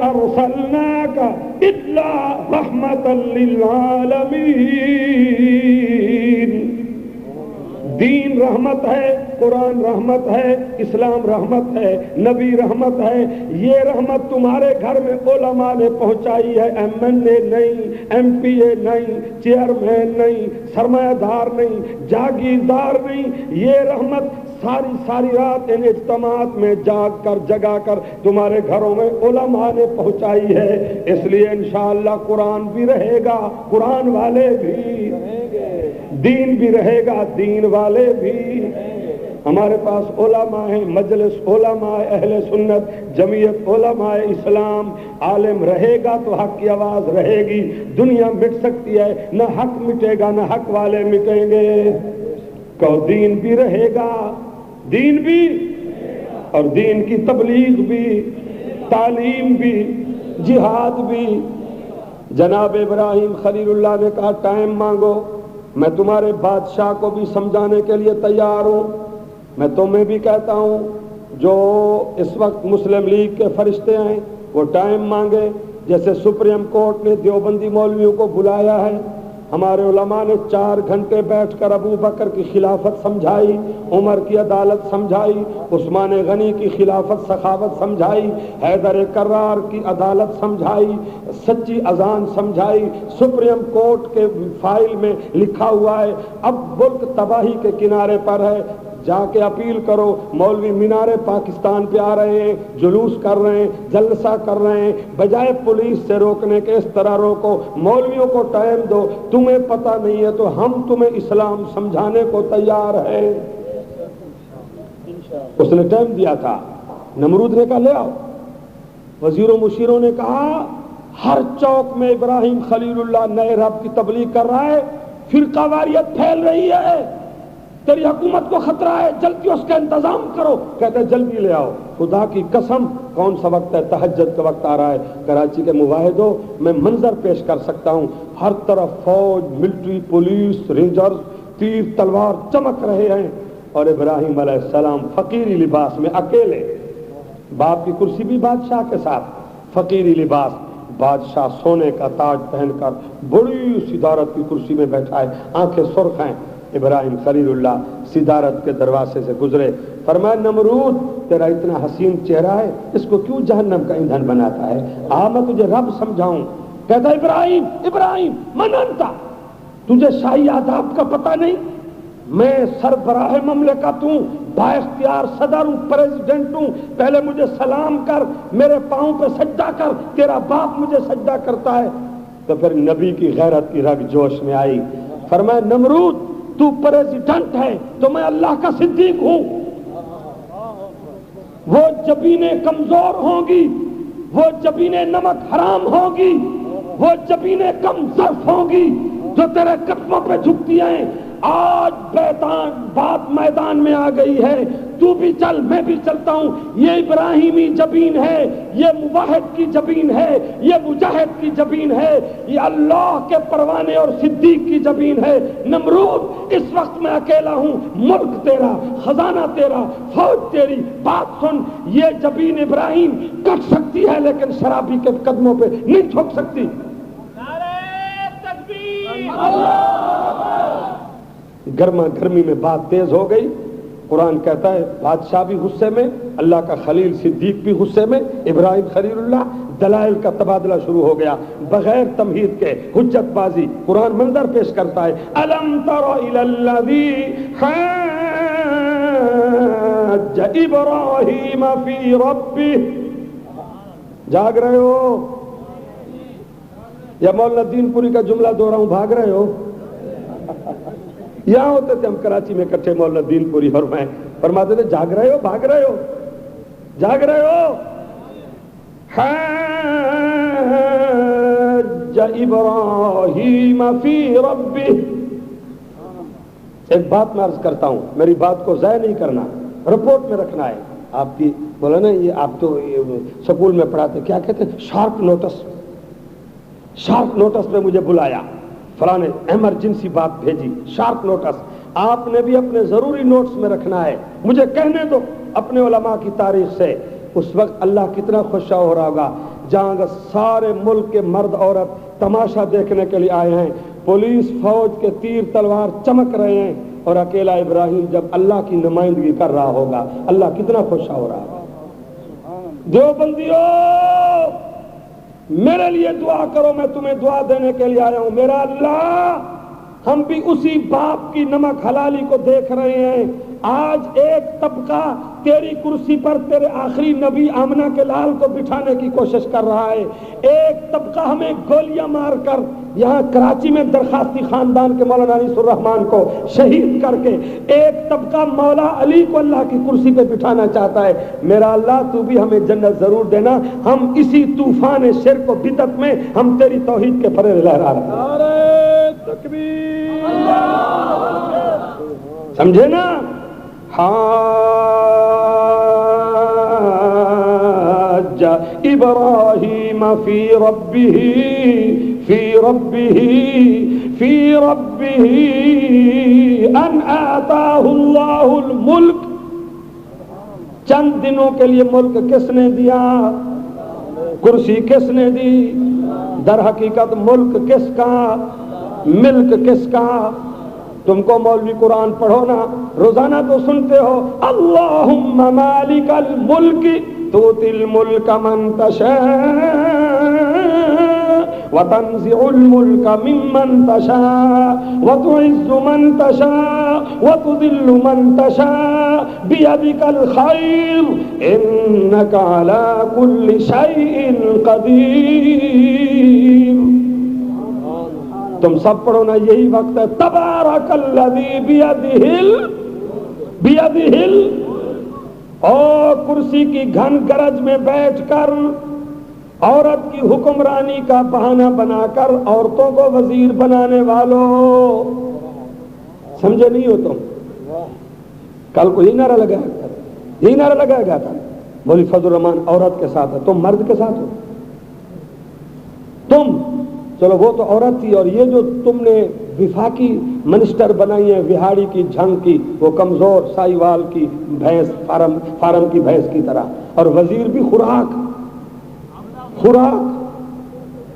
ارسلناک الا رحمتا للعالمین. دین رحمت ہے، قرآن رحمت ہے، اسلام رحمت ہے، نبی رحمت ہے. یہ رحمت تمہارے گھر میں علماء نے پہنچائی ہے، MNA نہیں، MPA نہیں، چیئرمین نہیں، سرمایہ دار نہیں، جاگیردار نہیں. یہ رحمت ساری رات ان اجتماعات میں جگا کر تمہارے گھروں میں علماء نے پہنچائی ہے. اس لیے انشاءاللہ قرآن بھی رہے گا، قرآن والے بھی، دین بھی رہے گا، دین والے بھی. ہمارے پاس علماء ہیں، مجلس علماء اہل سنت، جمعیت علماء اسلام. عالم رہے گا تو حق کی آواز رہے گی. دنیا مٹ سکتی ہے، نہ حق مٹے گا نہ حق والے مٹیں گے. کہ دین بھی رہے گا، دین بھی، اور دین کی تبلیغ بھی، تعلیم بھی، جہاد بھی. جناب ابراہیم خلیل اللہ نے کہا ٹائم مانگو، میں تمہارے بادشاہ کو بھی سمجھانے کے لیے تیار ہوں. میں تمہیں بھی کہتا ہوں، جو اس وقت مسلم لیگ کے فرشتے ہیں وہ ٹائم مانگے. جیسے سپریم کورٹ نے دیوبندی مولویوں کو بلایا ہے، ہمارے علماء نے 4 گھنٹے بیٹھ کر ابو بکر کی خلافت سمجھائی، عمر کی عدالت سمجھائی، عثمان غنی کی خلافت سخاوت سمجھائی، حیدر کرار کی عدالت سمجھائی، سچی اذان سمجھائی. سپریم کورٹ کے فائل میں لکھا ہوا ہے اب ملک تباہی کے کنارے پر ہے. جا کے اپیل کرو. مولوی مینار پاکستان پہ آ رہے ہیں، جلوس کر رہے ہیں، جلسہ کر رہے ہیں. بجائے پولیس سے روکنے کے اس طرح روکو. مولویوں کو ٹائم دو. تمہیں پتہ نہیں ہے تو ہم تمہیں اسلام سمجھانے کو تیار ہیں. اس نے ٹائم دیا تھا. نمرود نے کہا لے آؤ. وزیروں مشیروں نے کہا ہر چوک میں ابراہیم خلیل اللہ نئے رب کی تبلیغ کر رہا ہے، فرقہ واریت پھیل رہی ہے، تیری حکومت کو خطرہ ہے، جلدی اس کا انتظام کرو. کہتے ہیں جلدی لے آؤ. خدا کی قسم کون سا وقت ہے؟ تہجد کا وقت آ رہا ہے. کراچی کے مواحدوں میں منظر پیش کر سکتا ہوں، ہر طرف فوج، ملٹری، پولیس، رینجرز، تیر تلوار چمک رہے ہیں، اور ابراہیم علیہ السلام فقیری لباس میں اکیلے. باپ کی کرسی بھی بادشاہ کے ساتھ، فقیری لباس. بادشاہ سونے کا تاج پہن کر بڑی صدارت کی کرسی میں بیٹھا ہے، آنکھیں سرخ ہیں. ابراہیم خلیل اللہ صدارت کے دروازے سے گزرے. فرمایا نمرود تیرا اتنا حسین چہرہ ہے، اس کو کیوں جہنم کا ایندھن بناتا ہے؟ میں تجھے رب سمجھاؤں. کہتا ابراہیم من انت؟ تجھے شاہی آداب کا پتہ نہیں؟ میں سربراہ مملکت ہوں، با اختیار صدر ہوں، پریزیڈنٹ ہوں. پہلے مجھے سلام کر، میرے پاؤں پہ سجدہ کر. تیرا باپ مجھے سجدہ کرتا ہے. تو پھر نبی کی غیرت کی رگ جوش میں آئی. فرمایا نمرود تو پریزیڈنٹ ہے تو میں اللہ کا صدیق ہوں. وہ جبینیں کمزور ہوں گی، وہ جبینیں نمک حرام ہوں گی، وہ جبینیں کم ظرف ہوں گی جو تیرے قدموں پہ جھکتی ہیں. آج بات میدان میں آ گئی ہے، تو بھی چل میں بھی چلتا ہوں. یہ ابراہیمی جبین ہے، یہ موحد کی جبین ہے، یہ مجاہد کی جبین ہے، یہ اللہ کے پروانے اور صدیق کی جبین ہے. نمرود اس وقت میں اکیلا ہوں، ملک تیرا، خزانہ تیرا، فوج تیری. بات سن، یہ جبین ابراہیم کٹ سکتی ہے لیکن شرابی کے قدموں پہ نہیں جھک سکتی. نعرہ تکبیر! گرما گرمی میں بات تیز ہو گئی. قرآن کہتا ہے بادشاہ بھی غصے میں، اللہ کا خلیل صدیق بھی غصے میں، ابراہیم خلیل اللہ. دلائل کا تبادلہ شروع ہو گیا بغیر تمہید کے، حجت بازی. قرآن منظر پیش کرتا ہے الم تر الی الذی حاج ابراہیم فی ربہ. جاگ رہے ہو یا مولانا دین پوری کا جملہ دوہراؤں؟ بھاگ رہے ہو؟ یہاں ہوتے تھے ہم کراچی میں اکٹھے، مولانا دین پوری اور میں، فرماتے تھے جاگ رہے ہو، بھاگ رہے ہو، جاگ رہے ہو. حاج ابراہیم فی ربہ. ایک بات میں عرض کرتا ہوں، میری بات کو ضائع نہیں کرنا، رپورٹ میں رکھنا ہے. آپ کی بولا نا، یہ آپ تو سکول میں پڑھاتے، کیا کہتے ہیں؟ Sharp notice. شارپ نوٹس پہ مجھے بلایا، فلاں نے ایمرجنسی بات بھیجی، شارپ نوٹس آپ نے بھی اپنے ضروری نوٹس میں رکھنا ہے، مجھے کہنے دو اپنے علماء کی تاریخ سے۔ اس وقت اللہ کتنا خوش ہو رہا ہوگا جہاں سارے ملک کے مرد عورت تماشا دیکھنے کے لیے آئے ہیں، پولیس فوج کے تیر تلوار چمک رہے ہیں، اور اکیلا ابراہیم جب اللہ کی نمائندگی کر رہا ہوگا، اللہ کتنا خوش ہو رہا ہوگا۔ دیوبندیوں میرے لیے دعا کرو، میں تمہیں دعا دینے کے لیے آیا ہوں۔ میرا اللہ، ہم بھی اسی باپ کی نمک حلالی کو دیکھ رہے ہیں۔ آج ایک طبقہ تیری کرسی پر تیرے آخری نبی آمنہ کے لال کو بٹھانے کی کوشش کر رہا ہے، ایک طبقہ ہمیں گولیاں مار کر یہاں کراچی میں درخواستی خاندان کے مولانا انیس الرحمان کو شہید کر کے، ایک طبقہ مولا علی کو اللہ کی کرسی پہ بٹھانا چاہتا ہے۔ میرا اللہ تو بھی ہمیں جنت ضرور دینا، ہم اسی طوفان شرک و بدعت میں ہم تیری توحید کے پرے لہرا رہے ہیں۔ نعرہ تکبیر، سمجھے نا؟ حاج ابراہیم فی ربہ ان آتاہ اللہ الملک۔ چند دنوں کے لیے ملک کس نے دیا؟ کرسی کس نے دی؟ در حقیقت ملک کس کا؟ ملک کس کا؟ تم کو مولوی قرآن پڑھو نا، روزانہ تو سنتے ہو اللہم مالک الملک تؤتی الملک من تشاء وتنزع الملک ممن تشاء وتعز من تشاء وتذل من تشاء بیدک الخیر انک علی کل شیء قدیر۔ تم سب پڑھو نا، یہی وقت ہے تبارک الذی بیدہ اور کرسی کی گھن گرج میں بیٹھ کر عورت کی حکمرانی کا بہانہ بنا کر عورتوں کو وزیر بنانے والوں، سمجھے نہیں ہو تم؟ کل کو یہ نعرہ لگایا گیا تھا مولوی فضل الرحمان عورت کے ساتھ ہے، تم مرد کے ساتھ ہو۔ تم چلو وہ تو عورت تھی، اور یہ جو تم نے وفاقی منسٹر بنائی ہے وہاڑی کی جھنگ کی، وہ کمزور سائیوال کی بھینس، فارم کی بھینس کی طرح، اور وزیر بھی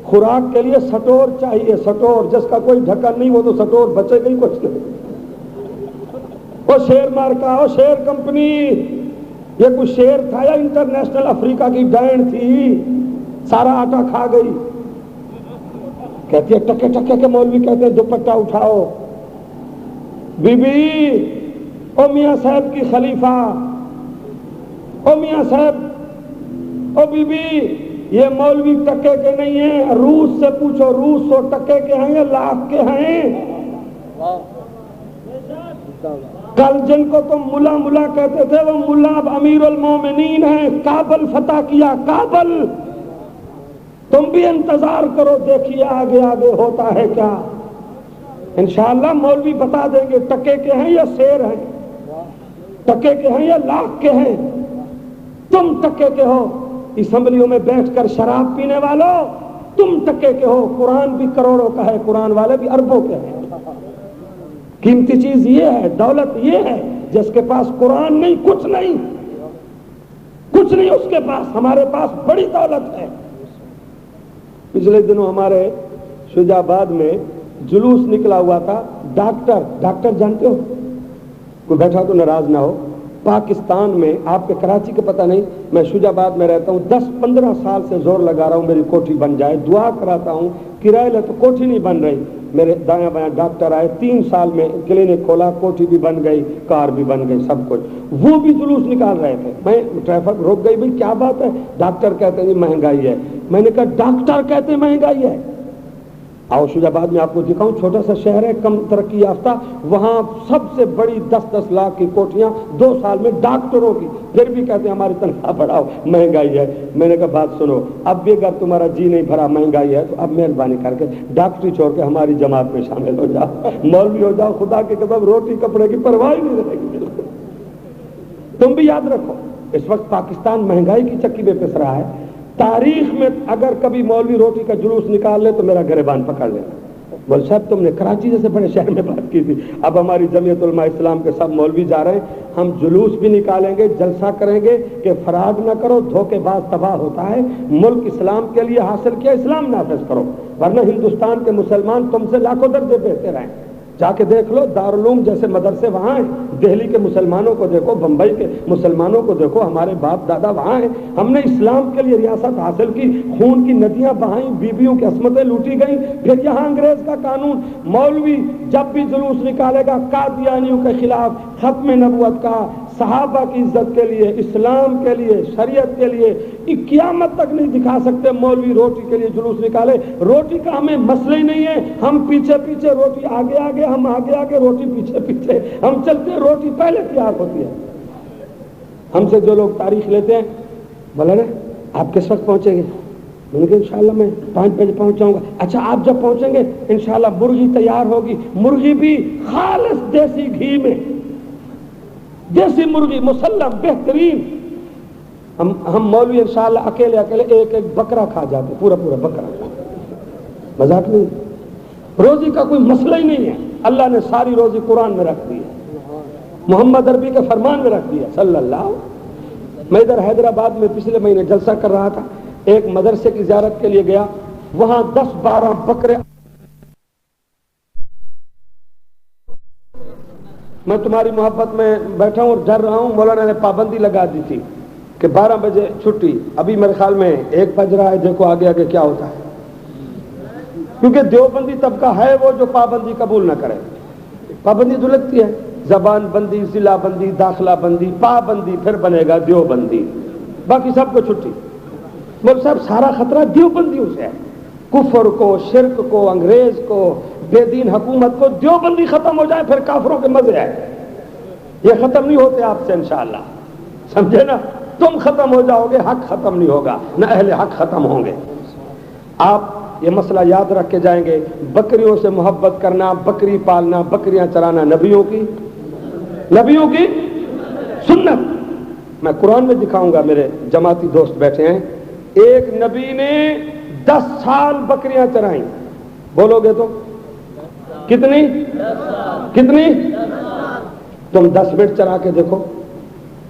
خوراک کے لیے سٹور چاہیے، سٹور جس کا کوئی ڈھکن نہیں وہ تو سٹور بچے گا ہی کچھ نہیں۔ وہ شیر مارکا، وہ شیر کمپنی، یہ کوئی شیر تھا یا انٹرنیشنل افریقہ کی ڈائن تھی؟ سارا آٹا کھا گئی۔ کہتی ہے ٹکے ٹکے کے مولوی کہتے ہیں دوپٹہ اٹھاؤ۔ بی بی او میاں صاحب کی خلیفہ، او میاں صاحب، او بی بی یہ مولوی ٹکے کے نہیں ہیں، روس سے پوچھو، روس تو ٹکے کے ہیں یا لاکھ کے ہیں؟ کل جن کو تم ملا کہتے تھے وہ ملا اب امیر المومنین ہیں، کابل فتح کیا، کابل۔ تم بھی انتظار کرو، دیکھیے آگے ہوتا ہے کیا۔ انشاءاللہ مولوی بتا دیں گے ٹکے کے ہیں یا شیر ہیں، ٹکے کے ہیں یا لاکھ کے ہیں۔ تم ٹکے کے ہو، اسمبلیوں میں بیٹھ کر شراب پینے والوں، تم ٹکے کے ہو۔ قرآن بھی کروڑوں کا ہے، قرآن والے بھی اربوں کے ہیں۔ قیمتی چیز یہ ہے، دولت یہ ہے، جس کے پاس قرآن نہیں، کچھ نہیں اس کے پاس۔ ہمارے پاس بڑی دولت ہے۔ پچھلے دنوں ہمارے شجاع آباد میں جلوس نکلا ہوا تھا، ڈاکٹر جانتے ہو، کوئی بیٹھا تو ناراض نہ ہو، پاکستان میں، آپ کے کراچی کا پتہ نہیں، میں شجاع آباد میں رہتا ہوں، 10-15 سال سے زور لگا رہا ہوں میری کوٹھی بن جائے، دعا کراتا ہوں، کرایہ لے تو کوٹھی نہیں بن رہی۔ میرے دایاں بایاں ڈاکٹر آئے، 3 سال میں کلینک کھولا، کوٹھی بھی بن گئی، کار بھی بن گئی، سب کچھ۔ وہ بھی جلوس نکال رہے تھے، میں ٹریفک روک گئی، بھائی کیا بات ہے؟ ڈاکٹر کہتے ہیں مہنگائی ہے۔ میں نے کہا ڈاکٹر کہتے ہیں مہنگائی ہے؟ آؤ شجاع آباد میں آپ کو دکھاؤں، چھوٹا سا شہر ہے، کم ترقی یافتہ، وہاں سب سے بڑی 10-10 لاکھ کی کوٹیاں 2 سال میں ڈاکٹروں کی، پھر بھی کہتے ہیں ہماری تنخواہ بڑھاؤ، مہنگائی ہے۔ میں نے کہا بات سنو، اب بھی اگر تمہارا جی نہیں بھرا مہنگائی ہے تو اب مہربانی کر کے ڈاکٹری چھوڑ کے ہماری جماعت میں شامل ہو جاؤ، مولوی ہو جاؤ، خدا کی قسم روٹی کپڑے کی پرواہ نہیں رہے گی۔ تم بھی یاد رکھو، اس وقت پاکستان مہنگائی کی چکی پہ پس رہا ہے، تاریخ میں اگر کبھی مولوی روٹی کا جلوس نکال لے تو میرا گریبان پکڑ لینا. مول صاحب تم نے کراچی جیسے بڑے شہر میں بات کی تھی, اب ہماری جمعیت علماء اسلام کے سب مولوی جا رہے ہیں, ہم جلوس بھی نکالیں گے, جلسہ کریں گے کہ فراڈ نہ کرو, دھوکے باز تباہ ہوتا ہے, ملک اسلام کے لیے حاصل کیا, اسلام نافذ کرو, ورنہ ہندوستان کے مسلمان تم سے لاکھوں درجے بہتر ہیں. جا کے دیکھ لو, دارالعلوم جیسے مدرسے وہاں ہیں, دہلی کے مسلمانوں کو دیکھو, بمبئی کے مسلمانوں کو دیکھو, ہمارے باپ دادا وہاں ہیں. ہم نے اسلام کے لیے ریاست حاصل کی, خون کی ندیاں بہائیں, بیویوں کی عصمتیں لوٹی گئیں, پھر یہاں انگریز کا قانون. مولوی جب بھی جلوس نکالے گا قادیانیوں کے خلاف, ختم نبوت کا, صحابہ کی عزت کے لیے, اسلام کے لیے, شریعت کے لیے, قیامت تک نہیں دکھا سکتے مولوی روٹی کے لیے جلوس نکالے. روٹی کا ہمیں مسئلہ ہی نہیں ہے, ہم پیچھے پیچھے, روٹی آگے آگے, ہم آگے آگے, روٹی پیچھے پیچھے, ہم چلتے ہیں, روٹی پہلے تیار ہوتی ہے. ہم سے جو لوگ تاریخ لیتے ہیں, بولا نا آپ کس وقت پہنچیں گے, میں نے کہا انشاءاللہ میں 5 بجے پہنچ جاؤں گا. اچھا آپ جب پہنچیں گے انشاءاللہ مرغی تیار ہوگی, مرغی بھی خالص دیسی گھی میں, دیسی مرغی مسلم بہترین. ہم مولوی انشاءاللہ اکیلے ایک ایک بکرا کھا جاتے, پورا بکرا, مذاق نہیں, روزی کا کوئی مسئلہ ہی نہیں ہے. اللہ نے ساری روزی قرآن میں رکھ دی ہے, محمد عربی کے فرمان میں رکھ دیا صلی اللہ. میں ادھر حیدرآباد میں پچھلے مہینے جلسہ کر رہا تھا, ایک مدرسے کی زیارت کے لیے گیا, وہاں 10-12 بکرے. میں تمہاری محبت میں بیٹھا ہوں اور ڈر رہا ہوں, مولانا نے پابندی لگا دی تھی کہ 12 بجے چھٹی. ابھی میرے خیال میں 1 بج رہا ہے, دیکھو آگے آگے کیا ہوتا ہے, کیونکہ دیوبندی طبقہ ہے وہ جو پابندی قبول نہ کرے. پابندی تو لگتی ہے, زبان بندی, ضلع بندی, داخلہ بندی, پابندی, پھر بنے گا دیوبندی, باقی سب کو چھٹی. مول صاحب سارا خطرہ دیوبندیوں سے ہے, کفر کو, شرک کو, انگریز کو, بے دین حکومت کو. دیوبندی ختم ہو جائے پھر کافروں کے مزے آئے. یہ ختم نہیں ہوتے آپ سے انشاءاللہ, سمجھے نا. تم ختم ہو جاؤ گے, حق ختم نہیں ہوگا, نہ اہل حق ختم ہوں گے. آپ یہ مسئلہ یاد رکھ کے جائیں گے, بکریوں سے محبت کرنا, بکری پالنا, بکریاں چرانا نبیوں کی سنت. میں قرآن میں دکھاؤں گا, میرے جماعتی دوست بیٹھے ہیں, ایک نبی نے 10 سال بکریاں چرائیں. بولو گے تو کتنی؟ تم 10 منٹ چرا کے دیکھو.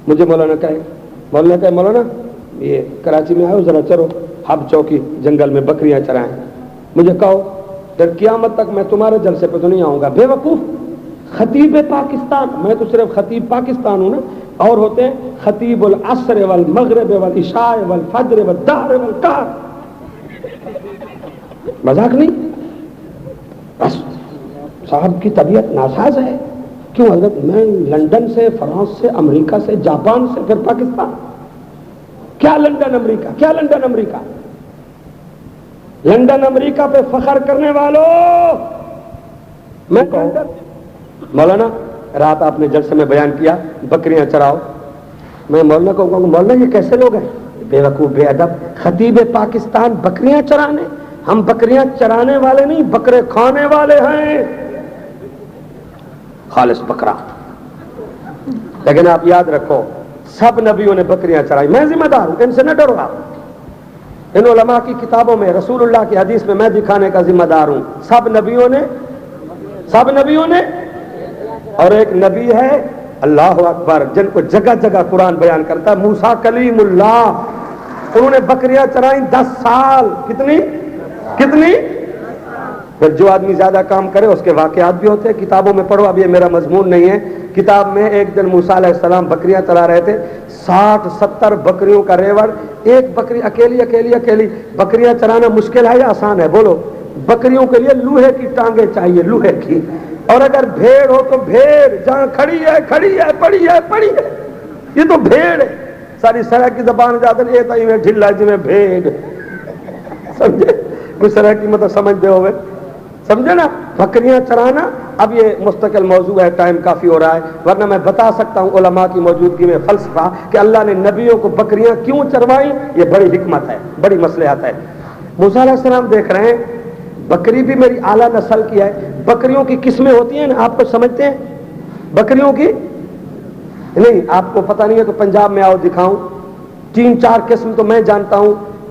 مجھے مولانا یہ کراچی میں آئے, ذرا چرو ہب چوکی جنگل میں بکریاں چرائیں, مجھے کہو, پھر قیامت تک میں تمہارے جلسے پہ تو نہیں آؤں گا. بے وقوف, خطیب پاکستان, میں تو صرف خطیب پاکستان ہوں نا, اور ہوتے ہیں خطیب العصر والمغرب والعشاء والفجر والدہر والکار. مذاق نہیں, بس صاحب کی طبیعت ناساز ہے. کیوں حضرت, میں لندن سے, فرانس سے, امریکہ سے, جاپان سے, پھر پاکستان. کیا لندن امریکہ, لندن امریکہ پہ فخر کرنے والوں, میں مولانا رات آپ نے جلسے میں بیان کیا بکریاں چراؤ. میں مولانا کو کہوں گا, مولانا یہ کیسے لوگ ہیں, بے وقوف, بے ادب. خطیب پاکستان بکریاں چرانے, ہم بکریاں چرانے والے نہیں, بکرے کھانے والے ہیں, خالص بکرا. لیکن آپ یاد رکھو, سب نبیوں نے بکریاں چرائی. میں ذمہ دار ہوں, ان سے نہ ڈرو آپ. ان علماء کی کتابوں میں, رسول اللہ کی حدیث میں میں دکھانے کا ذمہ دار ہوں. سب نبیوں نے اور ایک نبی ہے اللہ اکبر جن کو جگہ جگہ قرآن بیان کرتا ہے, موسیٰ کلیم اللہ, انہوں نے بکریاں چرائیں 10 سال. کتنی؟ پھر جو آدمی زیادہ کام کرے اس کے واقعات بھی ہوتے ہیں, کتابوں میں پڑھو. اب یہ میرا مضمون نہیں ہے. کتاب میں ایک دن موسیٰ علیہ السلام بکریاں چلا رہے تھے, 60-70 بکریوں کا ریوڑ, ایک بکری اکیلی. بکریاں چرانا مشکل ہے یا آسان ہے, بولو. بکریوں کے لیے لوہے کی ٹانگیں چاہیے, لوہے کی. اور اگر بھیڑ ہو تو بھیڑ جہاں کھڑی ہے پڑی ہے. یہ تو بھیڑ ہے. ساری سرح کی زبان جاتے ہیں, یہ میں ڈھلا جی میں بھیڑ, سمجھے, کچھ سرح کی مطلب سمجھتے ہوئے, سمجھے نا. بکریاں چرانا اب یہ مستقل موضوع ہے, ٹائم کافی ہو رہا ہے, ورنہ میں بتا سکتا ہوں علماء کی موجودگی میں فلسفہ کہ اللہ نے نبیوں کو بکریاں کیوں چروائیں. یہ بڑی حکمت ہے, بڑی مصلحت ہے. موسیٰ علیہ السلام دیکھ رہے ہیں بکری بھی میری اعلیٰ نسل کی ہے. بکریوں کی قسمیں ہوتی ہیں نا, آپ کو سمجھتے ہیں بکریوں کی؟ نہیں, آپ کو پتہ نہیں ہے تو پنجاب میں آؤ دکھاؤں. 3-4 قسم تو میں جانتا ہوں.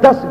10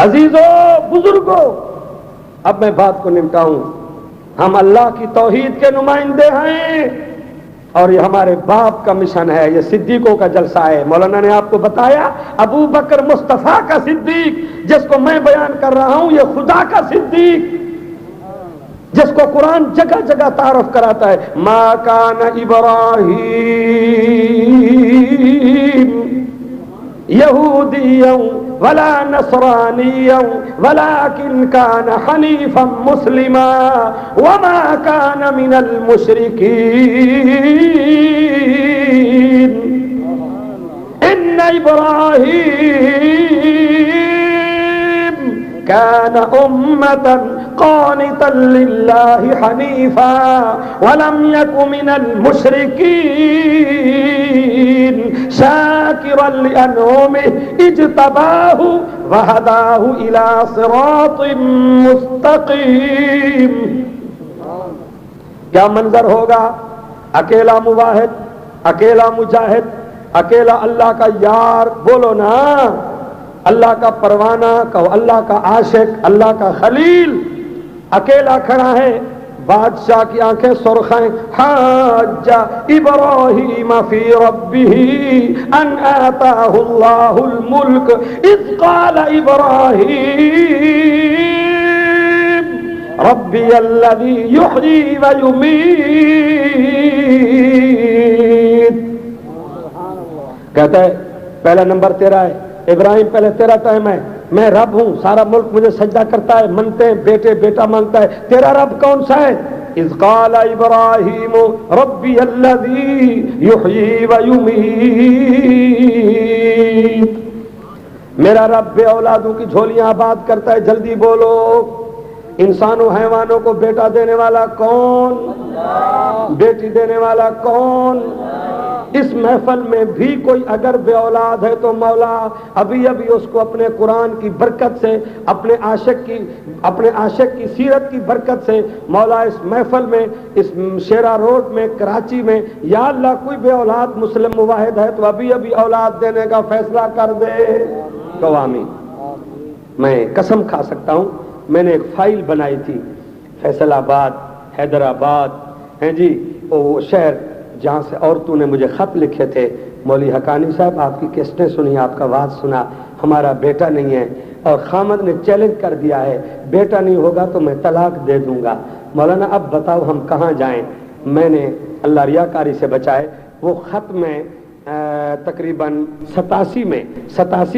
عزیزوں بزرگوں، اب میں بات کو نمٹاؤں. ہم اللہ کی توحید کے نمائندے ہیں اور یہ ہمارے باپ کا مشن ہے. یہ صدیقوں کا جلسہ ہے. مولانا نے آپ کو بتایا ابو بکر مصطفیٰ کا صدیق، جس کو میں بیان کر رہا ہوں یہ خدا کا صدیق، جس کو قرآن جگہ جگہ تعارف کراتا ہے. ما کان ابراہیم یہودیا ولا نصرانیا ولکن کان حنیفا مسلما وما کان من المشرکین. ان ابراہیم کان امتا قانتا للہ حنیفا ولم یک من المشرکین شاکرا لانعمہ اجتباہ وہداہ الی صراط مستقیم. کیا منظر ہوگا؟ اکیلا مواحد، اکیلا مجاہد، اکیلا اللہ کا یار، بولو نا اللہ کا پروانہ، کہو اللہ کا عاشق، اللہ کا خلیل، اکیلا کھڑا ہے. بادشاہ کی آنکھیں سرخ ہیں. حاج ابراہیم فی ربہ ان آتاہ اللہ الملک اذ قال ابراہیم ربی الذی یحیی ویمیت. کہتا ہے پہلا نمبر تیرا ہے ابراہیم، پہلے تیرا ٹائم ہے. میں رب ہوں، سارا ملک مجھے سجدہ کرتا ہے، منتے ہیں بیٹے بیٹا مانگتا ہے. تیرا رب کون سا ہے؟ اذ قال ابراہیم ربی الذی یحیی ویمیت. میرا رب بے اولادوں کی جھولیاں آباد کرتا ہے. جلدی بولو. انسانوں حیوانوں کو بیٹا دینے والا کون؟ بیٹی دینے والا کون؟ اس محفل میں بھی کوئی اگر بے اولاد ہے تو مولا ابھی ابھی اس کو اپنے قرآن کی برکت سے، اپنے عاشق کی سیرت کی برکت سے مولا اس محفل میں، اس شیرا روڈ میں، کراچی میں، یا اللہ کوئی بے اولاد مسلم مواحد ہے تو ابھی ابھی اولاد دینے کا فیصلہ کر دے. تو آمین. میں قسم کھا سکتا ہوں، میں نے ایک فائل بنائی تھی فیصل آباد، حیدرآباد، ہیں جی وہ شہر جہاں سے عورتوں نے مجھے خط لکھے تھے. مولوی حقانی صاحب آپ کی کیسٹیں سنی، آپ کا واز سنا، ہمارا بیٹا نہیں ہے اور خامد نے چیلنج کر دیا ہے بیٹا نہیں ہوگا تو میں طلاق دے دوں گا. مولانا اب بتاؤ ہم کہاں جائیں؟ میں نے اللہ ریاکاری سے بچائے وہ خط میں تقریباً 87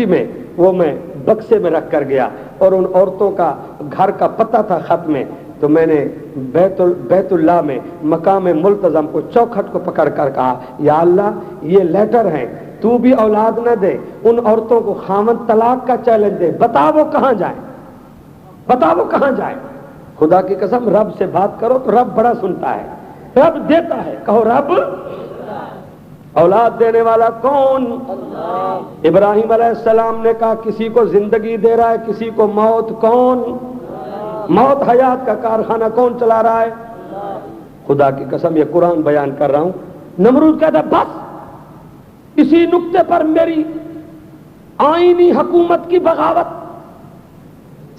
میں وہ میں بکسے میں رکھ کر گیا اور ان عورتوں کا گھر کا پتہ تھا خط میں. تو میں نے بیت اللہ میں مقام ملتزم کو چوکھٹ کو پکڑ کر کہا یا اللہ یہ لیٹر ہیں، تو بھی اولاد نہ دے، ان عورتوں کو خامد طلاق کا چیلنج دے، بتا وہ کہاں جائیں، بتا وہ کہاں جائیں. خدا کی قسم رب سے بات کرو تو رب بڑا سنتا ہے، رب دیتا ہے. کہو رب. اولاد دینے والا کون؟ ابراہیم علیہ السلام نے کہا کسی کو زندگی دے رہا ہے، کسی کو موت. کون؟ موت حیات کا کارخانہ کون چلا رہا ہے؟ خدا کی قسم یہ قرآن بیان کر رہا ہوں. نمرود کہتا بس اسی نقطے پر میری آئینی حکومت کی بغاوت.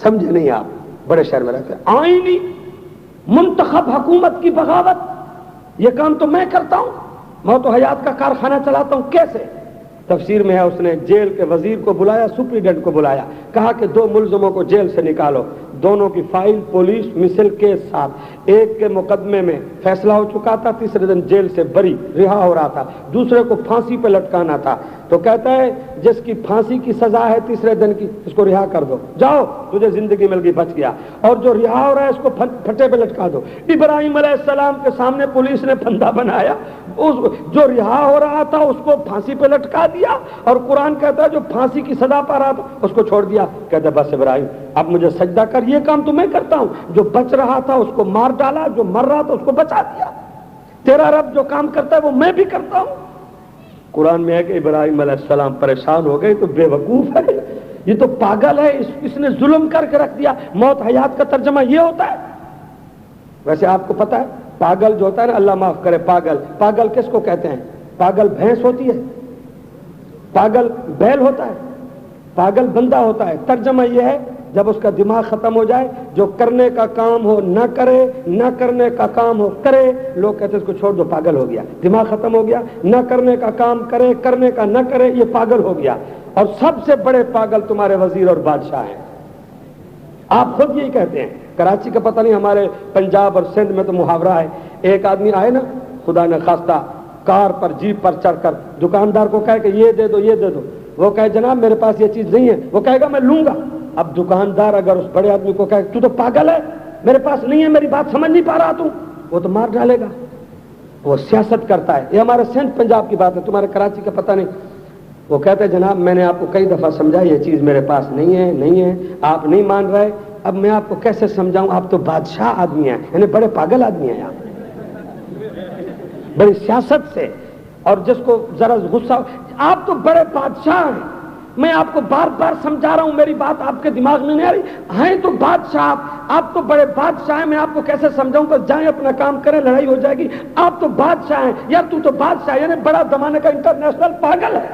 سمجھے نہیں آپ؟ بڑے شہر میں رہتے ہیں. آئینی منتخب حکومت کی بغاوت، یہ کام تو میں کرتا ہوں، موت و حیات کا کارخانہ چلاتا ہوں. کیسے؟ تفسیر میں ہے اس نے جیل کے وزیر کو بلایا، سپریڈنٹ کو بلایا، کہا کہ 2 ملزموں کو جیل سے نکالو. دونوں کی فائل پولیس مثل کے ساتھ، ایک کے مقدمے میں فیصلہ ہو چکا تھا، تیسرے دن جیل سے بری رہا ہو رہا تھا، دوسرے کو پھانسی پہ لٹکانا تھا. تو کہتا ہے جس کی پھانسی کی سزا ہے تیسرے دن کی، اس کو رہا کر دو، جاؤ تجھے زندگی مل گئی، بچ گیا. اور جو رہا ہو رہا ہے اس کو پھٹے پہ لٹکا دو. ابراہیم علیہ السلام کے سامنے پولیس نے پھندا بنایا، جو رہا ہو رہا تھا اس کو پھانسی پہ لٹکا دیا، اور قرآن کہتا ہے جو پھانسی کی سزا پا رہا تھا اس کو چھوڑ دیا. کہتا ہے بس ابراہیم اب مجھے سجدہ کر، یہ کام تو میں کرتا ہوں. جو بچ رہا تھا اس کو مار ڈالا، جو مر رہا تھا اس کو بچا دیا. تیرا رب جو کام کرتا ہے وہ میں بھی کرتا ہوں. قرآن میں ہے کہ ابراہیم علیہ السلام پریشان ہو گئے، تو بے وقوف ہے، یہ تو پاگل ہے، اس نے ظلم کر کے رکھ دیا. موت حیات کا ترجمہ یہ ہوتا ہے. ویسے آپ کو پتا ہے پاگل جو ہوتا ہے نا، اللہ معاف کرے، پاگل کس کو کہتے ہیں؟ پاگل بھینس ہوتی ہے، پاگل بیل ہوتا ہے، پاگل بندہ ہوتا ہے. ترجمہ یہ ہے جب اس کا دماغ ختم ہو جائے، جو کرنے کا کام ہو نہ کرے، نہ کرنے کا کام ہو کرے، لوگ کہتے ہیں اس کو چھوڑ دو پاگل ہو گیا، دماغ ختم ہو گیا، نہ کرنے کا کام کرے، کرنے کا نہ کرے، یہ پاگل ہو گیا۔ اور سب سے بڑے پاگل تمہارے وزیر اور بادشاہ ہیں، آپ خود یہی کہتے ہیں۔ کراچی کا پتہ نہیں، ہمارے پنجاب اور سندھ میں تو محاورہ ہے، ایک آدمی آئے نا خدا نہ خواستہ کار پر جیپ پر چڑھ کر دکاندار کو کہے کہ یہ دے دو یہ دے دو، وہ کہے جناب میرے پاس یہ چیز نہیں ہے، وہ کہے گا میں لوں گا۔ اب دکاندار اگر اس بڑے آدمی کو کہے تو پاگل ہے، میرے پاس نہیں ہے، میری بات سمجھ نہیں پا رہا تو، وہ تو مار ڈالے گا، وہ سیاست کرتا ہے۔ یہ ہمارے سندھ پنجاب کی بات ہے، تمہارے کراچی کا پتہ نہیں۔ وہ کہتے ہیں جناب میں نے آپ کو کئی دفعہ سمجھا یہ چیز میرے پاس نہیں ہے، آپ نہیں مان رہے، اب میں آپ کو کیسے سمجھاؤں، آپ تو بادشاہ آدمی ہیں، یعنی بڑے پاگل آدمی ہیں آپ، بڑی سیاست سے، اور جس کو ذرا غصہ، آپ تو بڑے بادشاہ ہیں، میں آپ کو بار بار سمجھا رہا ہوں، میری بات آپ کے دماغ میں نہیں آ رہی، ہیں تو بادشاہ آپ تو بڑے بادشاہ ہیں، میں آپ کو کیسے سمجھاؤں کہ جائیں اپنا کام کریں، لڑائی ہو جائے گی، آپ تو بادشاہ ہیں، یا تو بادشاہ، یعنی بڑا زمانے کا انٹرنیشنل پاگل ہے۔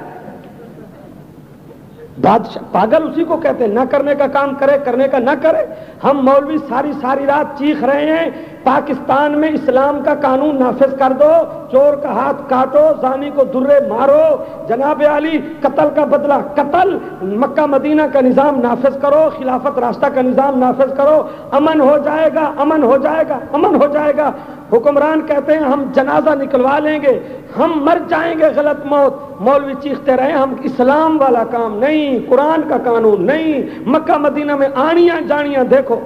بادشاہ پاگل اسی کو کہتے ہیں، نہ کرنے کا کام کرے، کرنے کا نہ کرے۔ ہم مولوی ساری رات چیخ رہے ہیں پاکستان میں اسلام کا قانون نافذ کر دو، چور کا ہاتھ کاٹو، زانی کو درے مارو، جناب علی قتل کا بدلہ قتل، مکہ مدینہ کا نظام نافذ کرو، خلافت راستہ کا نظام نافذ کرو، امن ہو جائے گا، امن ہو جائے گا، امن ہو جائے گا۔ حکمران کہتے ہیں ہم جنازہ نکلوا لیں گے، ہم مر جائیں گے غلط موت، مولوی چیختے رہے ہم اسلام والا کام نہیں، قرآن کا قانون نہیں، مکہ مدینہ میں آنیاں جانیاں دیکھو۔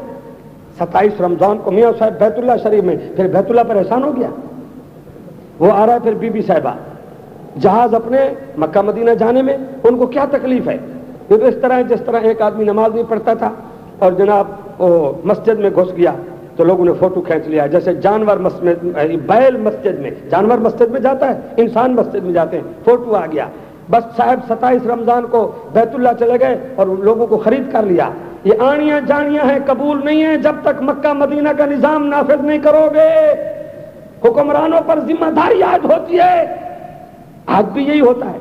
27 رمضان کو میاں صاحب بیت اللہ شریف میں، پھر بیت اللہ پر احسان ہو گیا، وہ آ رہا ہے پھر بی بی صاحبہ جہاز اپنے مکہ مدینہ جانے میں، ان کو کیا تکلیف ہے؟ یہ تو اس طرح ہے جس طرح ایک آدمی نماز نہیں پڑھتا تھا اور جناب وہ مسجد میں گھس گیا تو لوگوں نے فوٹو کھینچ لیا، جیسے جانور بیل مسجد میں، جانور مسجد میں جاتا ہے، انسان مسجد میں جاتے ہیں، فوٹو آ گیا، بس صاحب 27 رمضان کو بیت اللہ چلے گئے اور لوگوں کو خرید کر لیا۔ یہ آنیاں جانیاں ہیں، قبول نہیں ہیں جب تک مکہ مدینہ کا نظام نافذ نہیں کرو گے۔ حکمرانوں پر ذمہ داری عائد ہوتی ہے، آج بھی یہی ہوتا ہے۔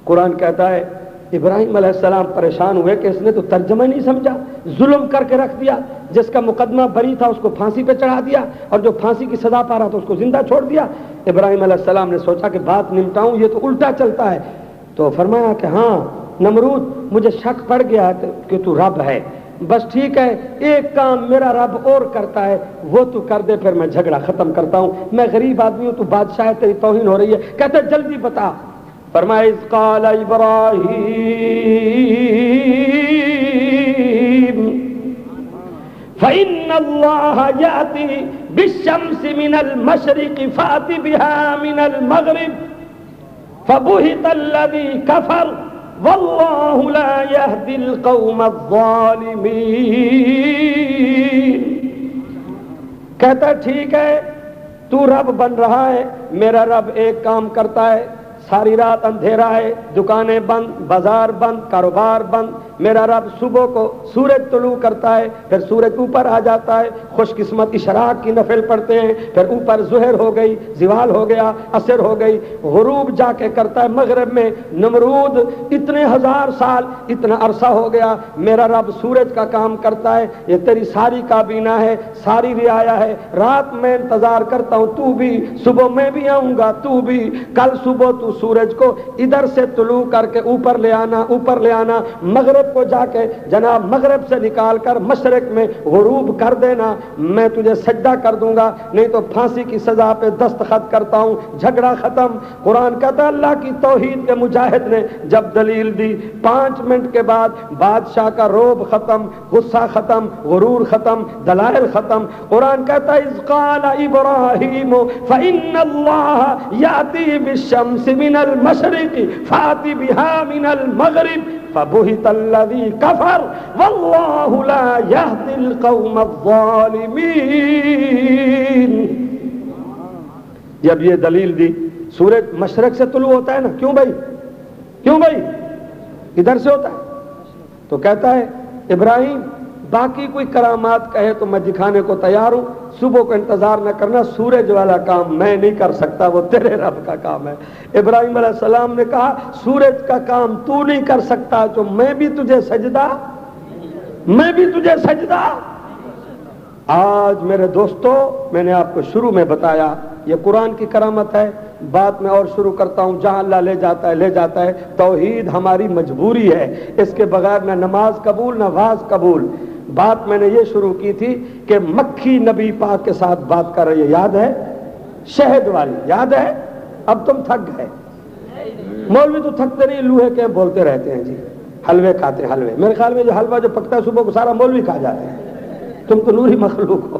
قرآن کہتا ہے ابراہیم علیہ السلام پریشان ہوئے کہ اس نے تو ترجمہ نہیں سمجھا، ظلم کر کے رکھ دیا، جس کا مقدمہ بری تھا اس کو پھانسی پہ چڑھا دیا، اور جو پھانسی کی سزا پا رہا تھا اس کو زندہ چھوڑ دیا۔ ابراہیم علیہ السلام نے سوچا کہ بات نمٹاؤں، یہ تو الٹا چلتا ہے، تو فرمایا کہ ہاں نمرود مجھے شک پڑ گیا کہ تو رب ہے، بس ٹھیک ہے ایک کام میرا رب اور کرتا ہے وہ تو کر دے، پھر میں جھگڑا ختم کرتا ہوں، میں غریب آدمی ہوں، تو بادشاہ ہے، تیری توہین ہو رہی ہے۔ کہتے جلدی بتا۔ فرمایا اذ قال ابراہیم فإن اللہ یأتی بالشمس من المشرق فأت بها من المغرب فبہت الذی کفر واللہ لا یہدی القوم الظالمین۔ کہتا ٹھیک ہے تو رب بن رہا ہے، میرا رب ایک کام کرتا ہے، ساری رات اندھیرا ہے، دکانیں بند، بازار بند، کاروبار بند، میرا رب صبح کو سورج طلوع کرتا ہے، پھر سورج اوپر آ جاتا ہے، خوش قسمت اشراق کی نفل پڑھتے ہیں، پھر اوپر ظہر ہو گئی، زوال ہو گیا، عصر ہو گئی، غروب جا کے کرتا ہے مغرب میں۔ نمرود اتنے ہزار سال، اتنا عرصہ ہو گیا، میرا رب سورج کا کام کرتا ہے، یہ تیری ساری کابینہ ہے، ساری رعایا ہے، رات میں انتظار کرتا ہوں، تو بھی صبح میں بھی آؤں گا، تو بھی کل صبح تو سورج کو ادھر سے طلوع کر کے اوپر لے آنا، اوپر لے آنا، مغرب کو جا کے جناب مغرب سے نکال کر مشرق میں غروب کر دینا، میں تجھے سجدہ کر دوں گا، نہیں تو پھانسی کی سزا پہ دستخط کرتا ہوں، جھگڑا ختم۔ قرآن کہتا ہے اللہ کی توحید کے مجاہد نے جب دلیل دی، 5 منٹ کے بعد بادشاہ کا روب ختم، غصہ ختم، غرور ختم، دلائل ختم۔ قرآن کہتا ہے اذ قال ابراہیم فإن اللہ یأتی بالشمس من المشرق فأت بها من المغرب فبہت الذی کفر واللہ لا یہدی القوم الظالمین۔ جب یہ دلیل دی، سورج مشرق سے طلوع ہوتا ہے نا، کیوں بھائی ادھر سے ہوتا ہے، تو کہتا ہے ابراہیم باقی کوئی کرامات کہے تو میں دکھانے کو تیار ہوں، صبح کو انتظار نہ کرنا، سورج والا کام میں نہیں کر سکتا، وہ تیرے رب کا کام ہے۔ ابراہیم علیہ السلام نے کہا سورج کا کام تو نہیں کر سکتا تو میں بھی تجھے سجدہ میں بھی تجھے سجدہ. آج میرے دوستو میں نے آپ کو شروع میں بتایا یہ قرآن کی کرامت ہے. بات میں اور شروع کرتا ہوں جہاں اللہ لے جاتا ہے. توحید ہماری مجبوری ہے, اس کے بغیر نہ نماز قبول نہ واز قبول. بات میں نے یہ شروع کی تھی کہ مکھی نبی پاک کے ساتھ بات کر رہی ہے, یاد ہے؟ شہد والی یاد ہے؟ اب تم تھک گئے. مولوی تو تھکتے نہیں, لوہے کے بولتے رہتے ہیں جی, حلوے کھاتے ہیں حلوے. میرے خیال میں جو حلوہ جو پکتا ہے صبح کو سارا مولوی کھا جاتے ہیں. تم تو نوری مخلوق ہو.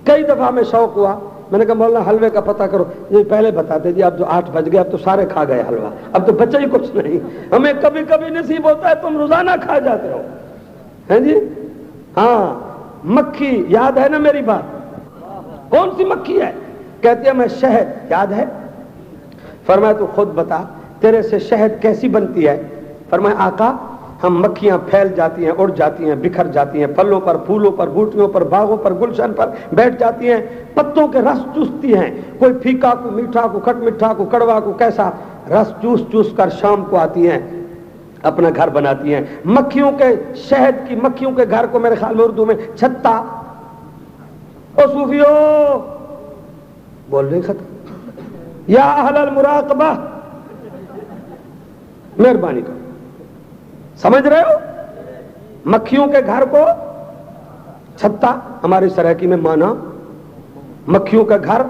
کئی دفعہ میں شوق ہوا, میں نے کہا مولانا حلوے کا پتہ کرو. یہ پہلے بتاتے جی اب جو 8 بج گئے اب تو سارے کھا گئے حلوہ, اب تو بچا ہی کچھ نہیں. ہمیں کبھی کبھی نصیب ہوتا ہے, تم روزانہ کھا جاتے ہو ہیں جی. ہاں مکھی یاد ہے نا میری بات؟ کون سی مکھی ہے؟ کہتی ہے میں شہد. یاد ہے؟ فرمایا تو خود بتا تیرے سے شہد کیسی بنتی ہے؟ فرمایا آقا ہم مکھیاں پھیل جاتی ہیں, اڑ جاتی ہیں, بکھر جاتی ہیں, پھلوں پر, پھولوں پر, بوٹیوں پر, باغوں پر, گلشن پر بیٹھ جاتی ہیں, پتوں کے رس چوستی ہیں, کوئی پھیکا کو میٹھا کو کھٹ میٹھا کو کڑوا کو کیسا رس چوس چوس کر شام کو آتی ہیں, اپنا گھر بناتی ہیں. مکھیوں کے شہد کی مکھیوں کے گھر کو میرے خیال میں اردو میں چھتا. او صوفیو بول رہے ختم. یا اہل المراقبہ مہربانی کرو, سمجھ رہے ہو؟ مکھیوں کے گھر کو چھتا, ہماری سرائکی میں مانا مکھیوں کا گھر.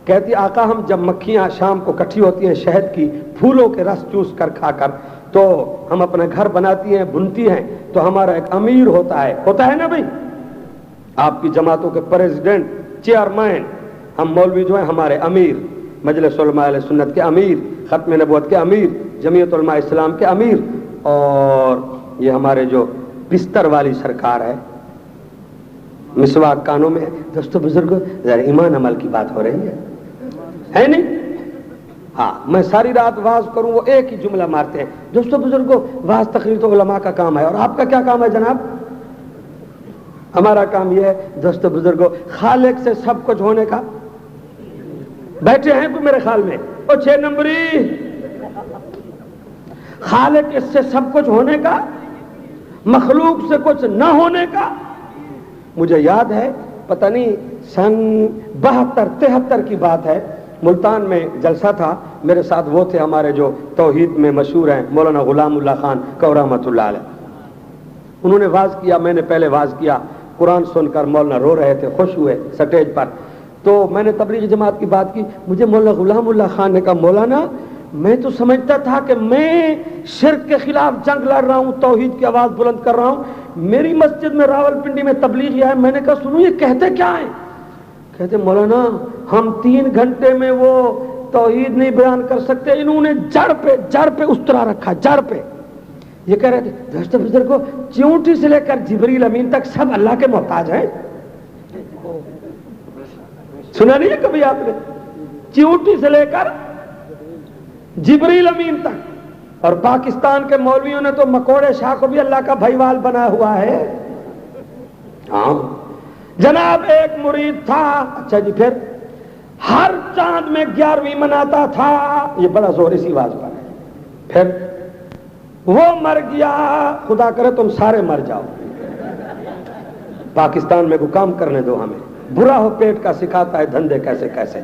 کہتی آقا ہم جب مکھیاں شام کو کٹھی ہوتی ہیں شہد کی پھولوں کے رس چوس کر کھا کر, تو ہم اپنا گھر بناتی ہیں, بنتی ہیں, تو ہمارا ایک امیر ہوتا ہے نا بھائی, آپ کی جماعتوں کے پریزیڈنٹ, چیئرمین. ہم مولوی جو ہیں ہمارے امیر, مجلس علماء اہل سنت کے امیر, ختم نبوت کے امیر, جمعیت علماء اسلام کے امیر, اور یہ ہمارے جو بستر والی سرکار ہے, مسواک کانوں میں. دوستو بزرگوں ذرا ایمان عمل کی بات ہو رہی ہے نہیں؟ ہاں میں ساری رات واز کروں وہ ایک ہی جملہ مارتے ہیں. دوستو بزرگوں واز تقریر تو علماء کا کام ہے, اور آپ کا کیا کام ہے جناب؟ ہمارا کام یہ ہے دوستو بزرگوں خالق سے سب کچھ ہونے کا. بیٹھے ہیں تو میرے خیال میں او 6 نمبری, خالق اس سے سب کچھ ہونے کا, مخلوق سے کچھ نہ ہونے کا. مجھے یاد ہے پتہ نہیں سن 72-73 کی بات ہے, ملتان میں جلسہ تھا, میرے ساتھ وہ تھے ہمارے جو توحید میں مشہور ہیں مولانا غلام اللہ خان کو رحمۃ اللہ علیہ. انہوں نے واز کیا, میں نے پہلے واز کیا. قرآن سن کر مولانا رو رہے تھے, خوش ہوئے سٹیج پر. تو میں نے تبلیغی جماعت کی بات کی. مجھے مولانا غلام اللہ خان نے کہا مولانا میں تو سمجھتا تھا کہ میں شرک کے خلاف جنگ لڑ رہا ہوں, توحید کی آواز بلند کر رہا ہوں. میری مسجد میں راولپنڈی میں تبلیغی آئے, میں نے کہا سنو یہ کہتے کیا ہیں؟ کہتے مولانا ہم 3 گھنٹے میں وہ توحید نہیں بیان کر سکتے, انہوں نے جڑ پہ استرا رکھا, جڑ پہ. یہ کہہ رہے تھے دوستو بزرگوں چیونٹی سے لے کر جبریل امین تک سب اللہ کے محتاج ہیں. سنا نہیں ہے کبھی آپ نے؟ چیونٹی سے لے کر جبریل امین تک. اور پاکستان کے مولویوں نے تو مکوڑے شاہ کو بھی اللہ کا بھائیوال بنا ہوا ہے. ہاں جناب ایک مرید تھا, اچھا جی, پھر ہر چاند میں 11ویں مناتا تھا. یہ بڑا زور اسی بات پر ہے. پھر وہ مر گیا, خدا کرے تم سارے مر جاؤ. پاکستان میں کو کام کرنے دو ہمیں, برا ہو پیٹ کا سکھاتا ہے دھندے کیسے کیسے.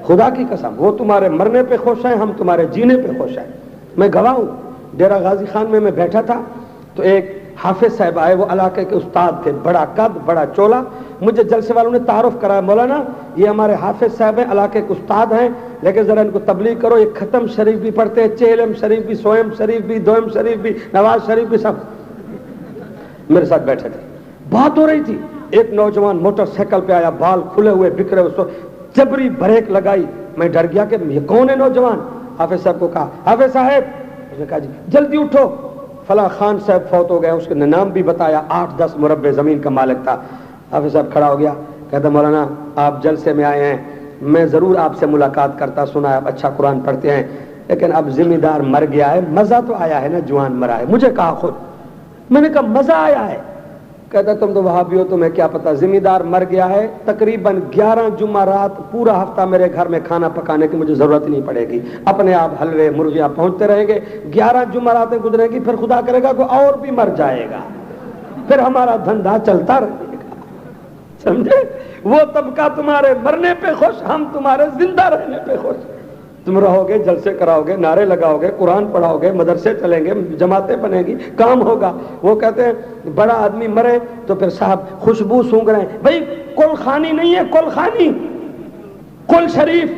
خدا کی قسم وہ تمہارے مرنے پہ خوش ہیں, ہم تمہارے جینے پہ خوش ہیں. میں گواہ ہوں, ڈیرہ غازی خان میں بیٹھا تھا تو ایک حافظ صاحب آئے, وہ علاقے کے استاد تھے, بڑا قد بڑا چولا. مجھے جلسے والوں نے تعارف کرایا, مولانا یہ ہمارے حافظ صاحب ہیں, علاقے کے استاد ہیں, لیکن ذرا ان کو تبلیغ کرو, یہ ختم شریف بھی پڑھتے ہیں, چہلم شریف بھی, سوئم شریف بھی, دوئم شریف بھی, نواز شریف بھی, سب میرے ساتھ بیٹھے تھے. بات ہو رہی تھی, ایک نوجوان موٹر سائیکل پہ آیا, بال کھلے ہوئے بکھرے, اس کو جبری بریک لگائی. میں ڈر گیا کہ یہ کون ہے نوجوان. حافظ صاحب کو کہا حافظ صاحب, اس نے کہا جی جلدی اٹھو, فلاں خان صاحب فوت ہو گئے. اس کے نام بھی بتایا, 8-10 مربع زمین کا مالک تھا. حافظ صاحب کھڑا ہو گیا, کہتا مولانا آپ جلسے میں آئے ہیں, میں ضرور آپ سے ملاقات کرتا, سنا آپ اچھا قرآن پڑھتے ہیں, لیکن اب ذمہ دار مر گیا ہے, مزہ تو آیا ہے نا, جوان مرا ہے. مجھے کہا خود, میں نے کہا مزہ آیا ہے. کہتا تم تو وہابی ہو, تمہیں کیا پتا, ذمہ دار مر گیا ہے. تقریباً 11 جمعرات پورا ہفتہ میرے گھر میں کھانا پکانے کی مجھے ضرورت نہیں پڑے گی, اپنے آپ حلوے مرغیاں پہنچتے رہیں گے. 11 جمعراتیں گزریں گی, پھر خدا کرے گا کوئی اور بھی مر جائے گا. پھر ہمارا دھندا چلتا رہے گا. سمجھے؟ وہ طبقہ تمہارے مرنے پہ خوش، ہم تمہارے زندہ رہنے پہ خوش. تم رہو گے، جلسے کراؤ گے، نعرے لگاؤ گے، قرآن پڑھاؤ گے، مدرسے چلیں گے، جماعتیں بنیں گی، کام ہوگا. وہ کہتے ہیں بڑا آدمی مرے تو پھر صاحب خوشبو سونگ رہے ہیں. بھائی کل خانی نہیں ہے، کل خانی، کل شریف.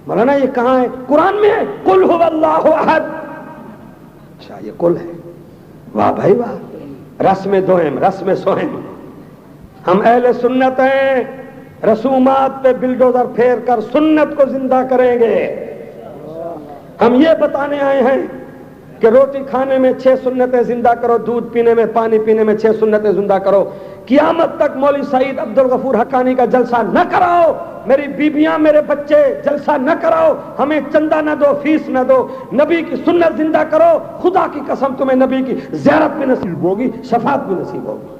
مولانا یہ کہاں ہے؟ قرآن میں ہے، قل هو اللہ احد. اچھا یہ کل ہے. واہ بھائی واہ، رسم دوئم، رسم سوہم. ہم اہل سنت ہیں، رسومات پہ بلڈوزر پھیر کر سنت کو زندہ کریں گے. ہم یہ بتانے آئے ہیں کہ روٹی کھانے میں 6 سنتیں زندہ کرو، دودھ پینے میں، پانی پینے میں 6 سنتیں زندہ کرو. قیامت تک مولوی سعید عبدالغفور حقانی کا جلسہ نہ کراؤ، میری بیبیاں میرے بچے جلسہ نہ کراؤ، ہمیں چندہ نہ دو، فیس نہ دو، نبی کی سنت زندہ کرو. خدا کی قسم تمہیں نبی کی زیارت بھی نصیب ہوگی، شفاعت بھی نصیب ہوگی.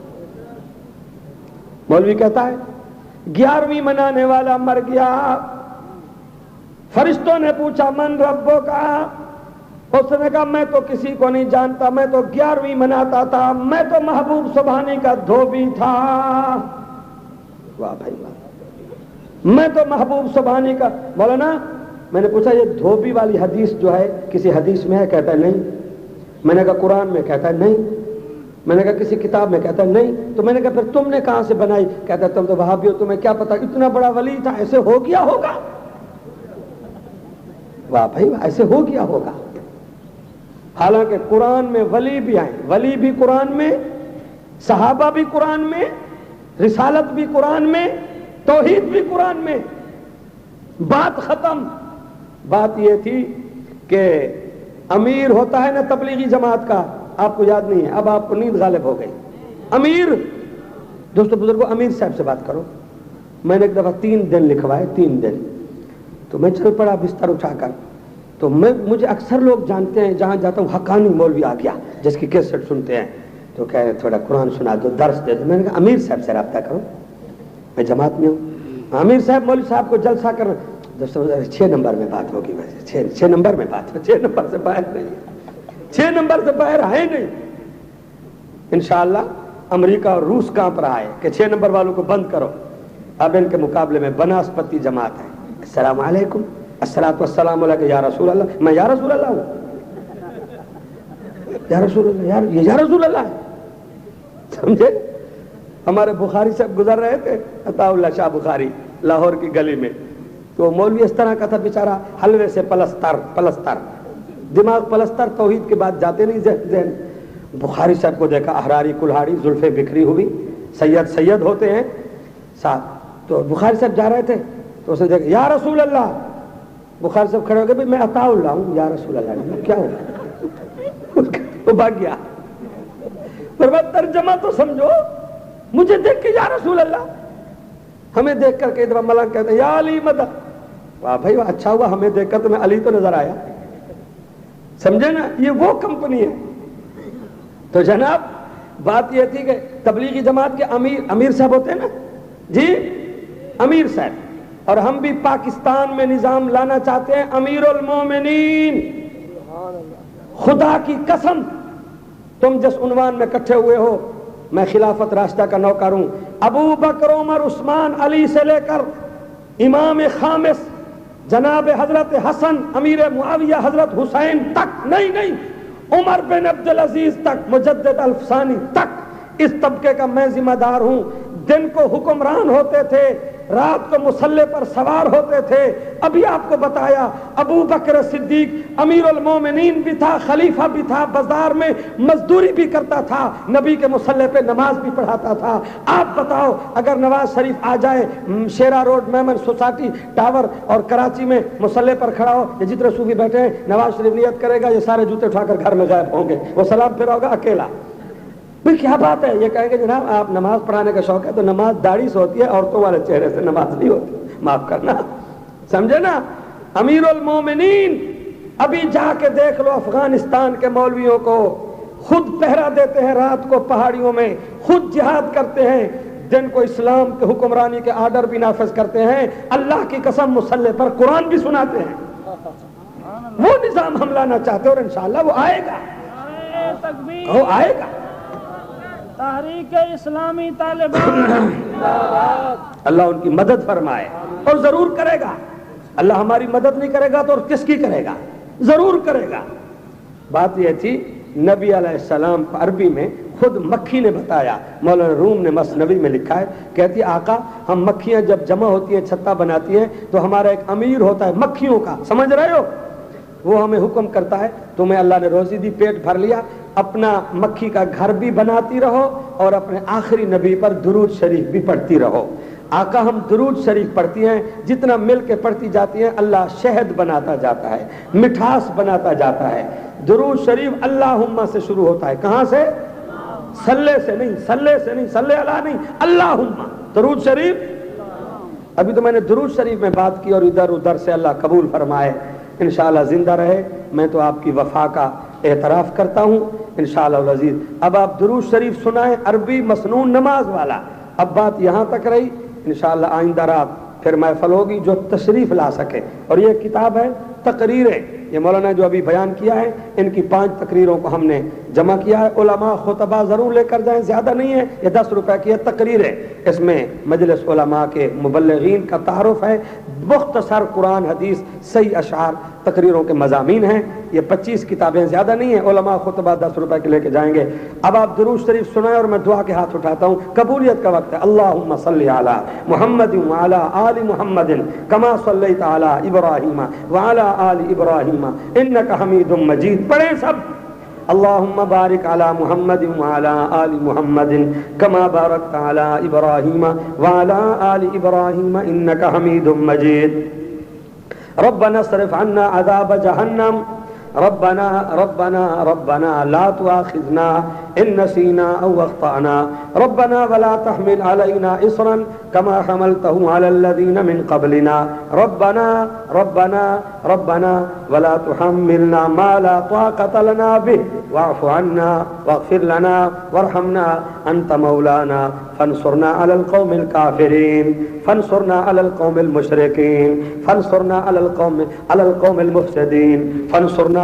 مولوی کہتا ہے 11ویں منانے والا مر گیا. فرشتوں نے پوچھا من ربو کا؟ اس نے کہا میں تو کسی کو نہیں جانتا، میں تو 11ویں مناتا تھا، میں تو محبوب سبحانی کا دھوبی تھا. واہ بھائی واہ، میں تو محبوب سبحانی کا. مولانا میں نے پوچھا یہ دھوبی والی حدیث جو ہے کسی حدیث میں ہے؟ کہتا ہے نہیں. میں نے کہا قرآن میں؟ کہتا ہے نہیں. میں نے کہا کسی کتاب میں؟ کہتا ہے نہیں. تو میں نے کہا پھر تم نے کہاں سے بنائی؟ کہتا ہے تم تو وہابی ہو، تمہیں کیا پتا، اتنا بڑا ولی تھا، ایسے ہو گیا ہوگا. واہ بھائی ایسے ہو گیا ہوگا. حالانکہ قرآن میں ولی بھی آئے، ولی بھی قرآن میں، صحابہ بھی قرآن میں، رسالت بھی قرآن میں، توحید بھی قرآن میں. بات ختم. بات یہ تھی کہ امیر ہوتا ہے نا تبلیغی جماعت کا، آپ کو یاد نہیں ہے، اب آپ کو نیند غالب ہو گئی. امیر، دوستو بزرگوں، امیر صاحب سے بات کرو. میں نے ایک دفعہ 3 دن لکھوائے، 3 دن. تو میں چل پڑا بستر اٹھا کر. تو مجھے اکثر لوگ جانتے ہیں، جہاں جاتا ہوں حقانی مولوی آ گیا جس کی کیسٹ سنتے ہیں، تو کہہ رہے تھوڑا قرآن سنا دو، درس دے دو. میں نے کہا امیر صاحب سے رابطہ کرو، میں جماعت میں ہوں. امیر صاحب مولوی صاحب کو جلسہ کرنا. دوستو 6 نمبر میں بات ہوگی، ویسے 6 نمبر میں بات ہو، 6 نمبر سے باہر نہیں، 6 نمبر سے باہر آئے نہیں. انشاءاللہ امریکہ اور روس کانپ رہا ہے کہ 6 نمبر والوں کو بند کرو. اب ان کے مقابلے میں بناسپتی جماعت ہے. السلام علیکم، الصلاۃ والسلام علیک یا رسول اللہ. میں یا رسول اللہ ہوں، یا رسول اللہ، یار یہ یا رسول اللہ ہے. سمجھے؟ ہمارے بخاری صاحب گزر رہے تھے، عطا اللہ شاہ بخاری، لاہور کی گلی میں. تو مولوی اس طرح کا تھا بیچارہ، حلوے سے پلستر دماغ، پلستر توحید کے بعد جاتے نہیں ذہن. بخاری صاحب کو دیکھا، احراری کلہاڑی، زلفیں بکھری ہوئی، سید ہوتے ہیں ساتھ. تو بخاری صاحب جا رہے تھے تو اس نے دیکھا یا رسول اللہ. بخاری صاحب کھڑے ہو گئے، میں عطا اللہ ہوں، یا رسول اللہ کیا ہو؟ وہ بھاگ گیا. پر بات ترجمہ تو سمجھو، مجھے دیکھ کے یا رسول اللہ، ہمیں دیکھ کر کئی دفعہ ملنگ کہتے ہیں یا علی مدد. واہ بھائی اچھا ہوا ہمیں دیکھ کر تمہیں علی تو نظر آیا. سمجھے نا، یہ وہ کمپنی ہے. تو جناب بات یہ تھی کہ تبلیغی جماعت کے امیر صاحب ہوتے ہیں نا جی، امیر صاحب. اور ہم بھی پاکستان میں نظام لانا چاہتے ہیں امیر المومنین. خدا کی قسم تم جس عنوان میں اکٹھے ہوئے ہو، میں خلافت راشدہ کا نوکر ہوں. ابو بکر، عمر، عثمان، علی سے لے کر امام خامس جناب حضرت حسن، امیر معاویہ، حضرت حسین تک، نہیں عمر بن عبدالعزیز تک، مجدد الفسانی تک، اس طبقے کا میں ذمہ دار ہوں. دن کو حکمران ہوتے تھے، رات کو مسلح پر سوار ہوتے تھے. ابھی آپ کو بتایا ابو بکر صدیق امیر المومنین بھی تھا، خلیفہ بھی تھا، بازار میں مزدوری بھی کرتا تھا، نبی کے مسلح پہ نماز بھی پڑھاتا تھا. آپ بتاؤ اگر نواز شریف آ جائے Shera road Memon society tower اور کراچی میں مسلح پر کھڑا ہو، یہ جتنے صوفی بیٹھے ہیں، نواز شریف نیت کرے گا یہ سارے جوتے اٹھا کر گھر میں غائب ہوں گے، وہ سلام پھر ہوگا اکیلا. کیا بات ہے؟ یہ کہیں گے جناب آپ نماز پڑھانے کا شوق ہے تو نماز داڑھی سے ہوتی ہے، عورتوں والے چہرے سے نماز نہیں ہوتی، معاف کرنا. سمجھے نا؟ امیر المومنین. ابھی جا کے دیکھ لو افغانستان کے مولویوں کو، خود پہرا دیتے ہیں رات کو پہاڑیوں میں، خود جہاد کرتے ہیں، دن کو اسلام کے حکمرانی کے آرڈر بھی نافذ کرتے ہیں، اللہ کی قسم مسلح پر قرآن بھی سناتے ہیں. وہ نظام ہم لانا چاہتے ہیں اور انشاءاللہ وہ آئے گا، وہ آئے گا. تحریک اسلامی طالبان اللہ ان کی مدد فرمائے، اور ضرور کرے گا۔ اللہ ہماری مدد نہیں کرے گا تو اور کس کی کرے گا؟ ضرور کرے گا۔ بات یہ تھی، نبی علیہ السلام عربی میں خود مکھی نے بتایا، مولانا روم نے مثنوی میں لکھا ہے، کہتی آقا ہم مکھیاں جب جمع ہوتی ہیں چھتا بناتی ہیں تو ہمارا ایک امیر ہوتا ہے مکھیوں کا، سمجھ رہے ہو؟ وہ ہمیں حکم کرتا ہے تمہیں اللہ نے روزی دی، پیٹ بھر لیا، اپنا مکھی کا گھر بھی بناتی رہو اور اپنے آخری نبی پر درود شریف بھی پڑھتی رہو۔ آقا ہم درود شریف پڑھتی ہیں، جتنا مل کے پڑھتی جاتی ہیں اللہ شہد بناتا جاتا ہے، مٹھاس بناتا جاتا ہے۔ درود شریف اللہم سے شروع ہوتا ہے، کہاں سے؟ صلی سے نہیں، صلی علی نہیں، اللہم۔ درود شریف، ابھی تو میں نے درود شریف میں بات کی اور ادھر ادھر سے اللہ قبول فرمائے، انشاءاللہ زندہ رہے۔ میں تو آپ کی وفا کا اعتراف کرتا ہوں انشاءاللہ العزیز۔ اب آپ درود شریف سنائیں، عربی مسنون نماز والا۔ اب بات یہاں تک رہی، انشاءاللہ آئندہ رات پھر محفل ہوگی، جو تشریف لا سکے۔ اور یہ کتاب ہے تقریریں، یہ مولانا جو ابھی بیان کیا ہے ان کی 5 تقریروں کو ہم نے جمع کیا ہے۔ علماء خطبہ ضرور لے کر جائیں، زیادہ نہیں ہے، یہ 10 روپے کی ہے تقریریں۔ اس میں مجلس علماء کے مبلغین کا تعارف ہے، مختصر قرآن حدیث صحیح اشعار تقریروں کے مضامین ہیں۔ یہ 25 کتابیں، زیادہ نہیں ہیں، علماء خطبہ 10 روپے کے لے کے جائیں گے۔ اب آپ درود شریف سنائیں اور میں دعا کے ہاتھ اٹھاتا ہوں، قبولیت کا وقت ہے۔ اللہم صلی علی محمد وعلی آل محمد کما صلیت علی ابراہیم وعلی آل ابراہیم انک حمید مجید۔ پڑھیں سب، اللہم بارک علی محمد وعلی آل محمد کما بارکت علی ابراہیم وعلی آل ابراہیم انک حمید مجید۔ ربنا اصرف عنا عذاب جہنم ربنا لا تؤاخذنا إن نسينا أو أخطأنا ربنا ولا تحمل علينا إصرا كما حملته على الذين من قبلنا ربنا ولا تحملنا ما لا طاقة لنا به واعف عنا واغفر لنا وارحمنا أنت مولانا فانصرنا على القوم الكافرين فانصرنا على القوم المشركين فانصرنا على القوم المفسدين فانصرنا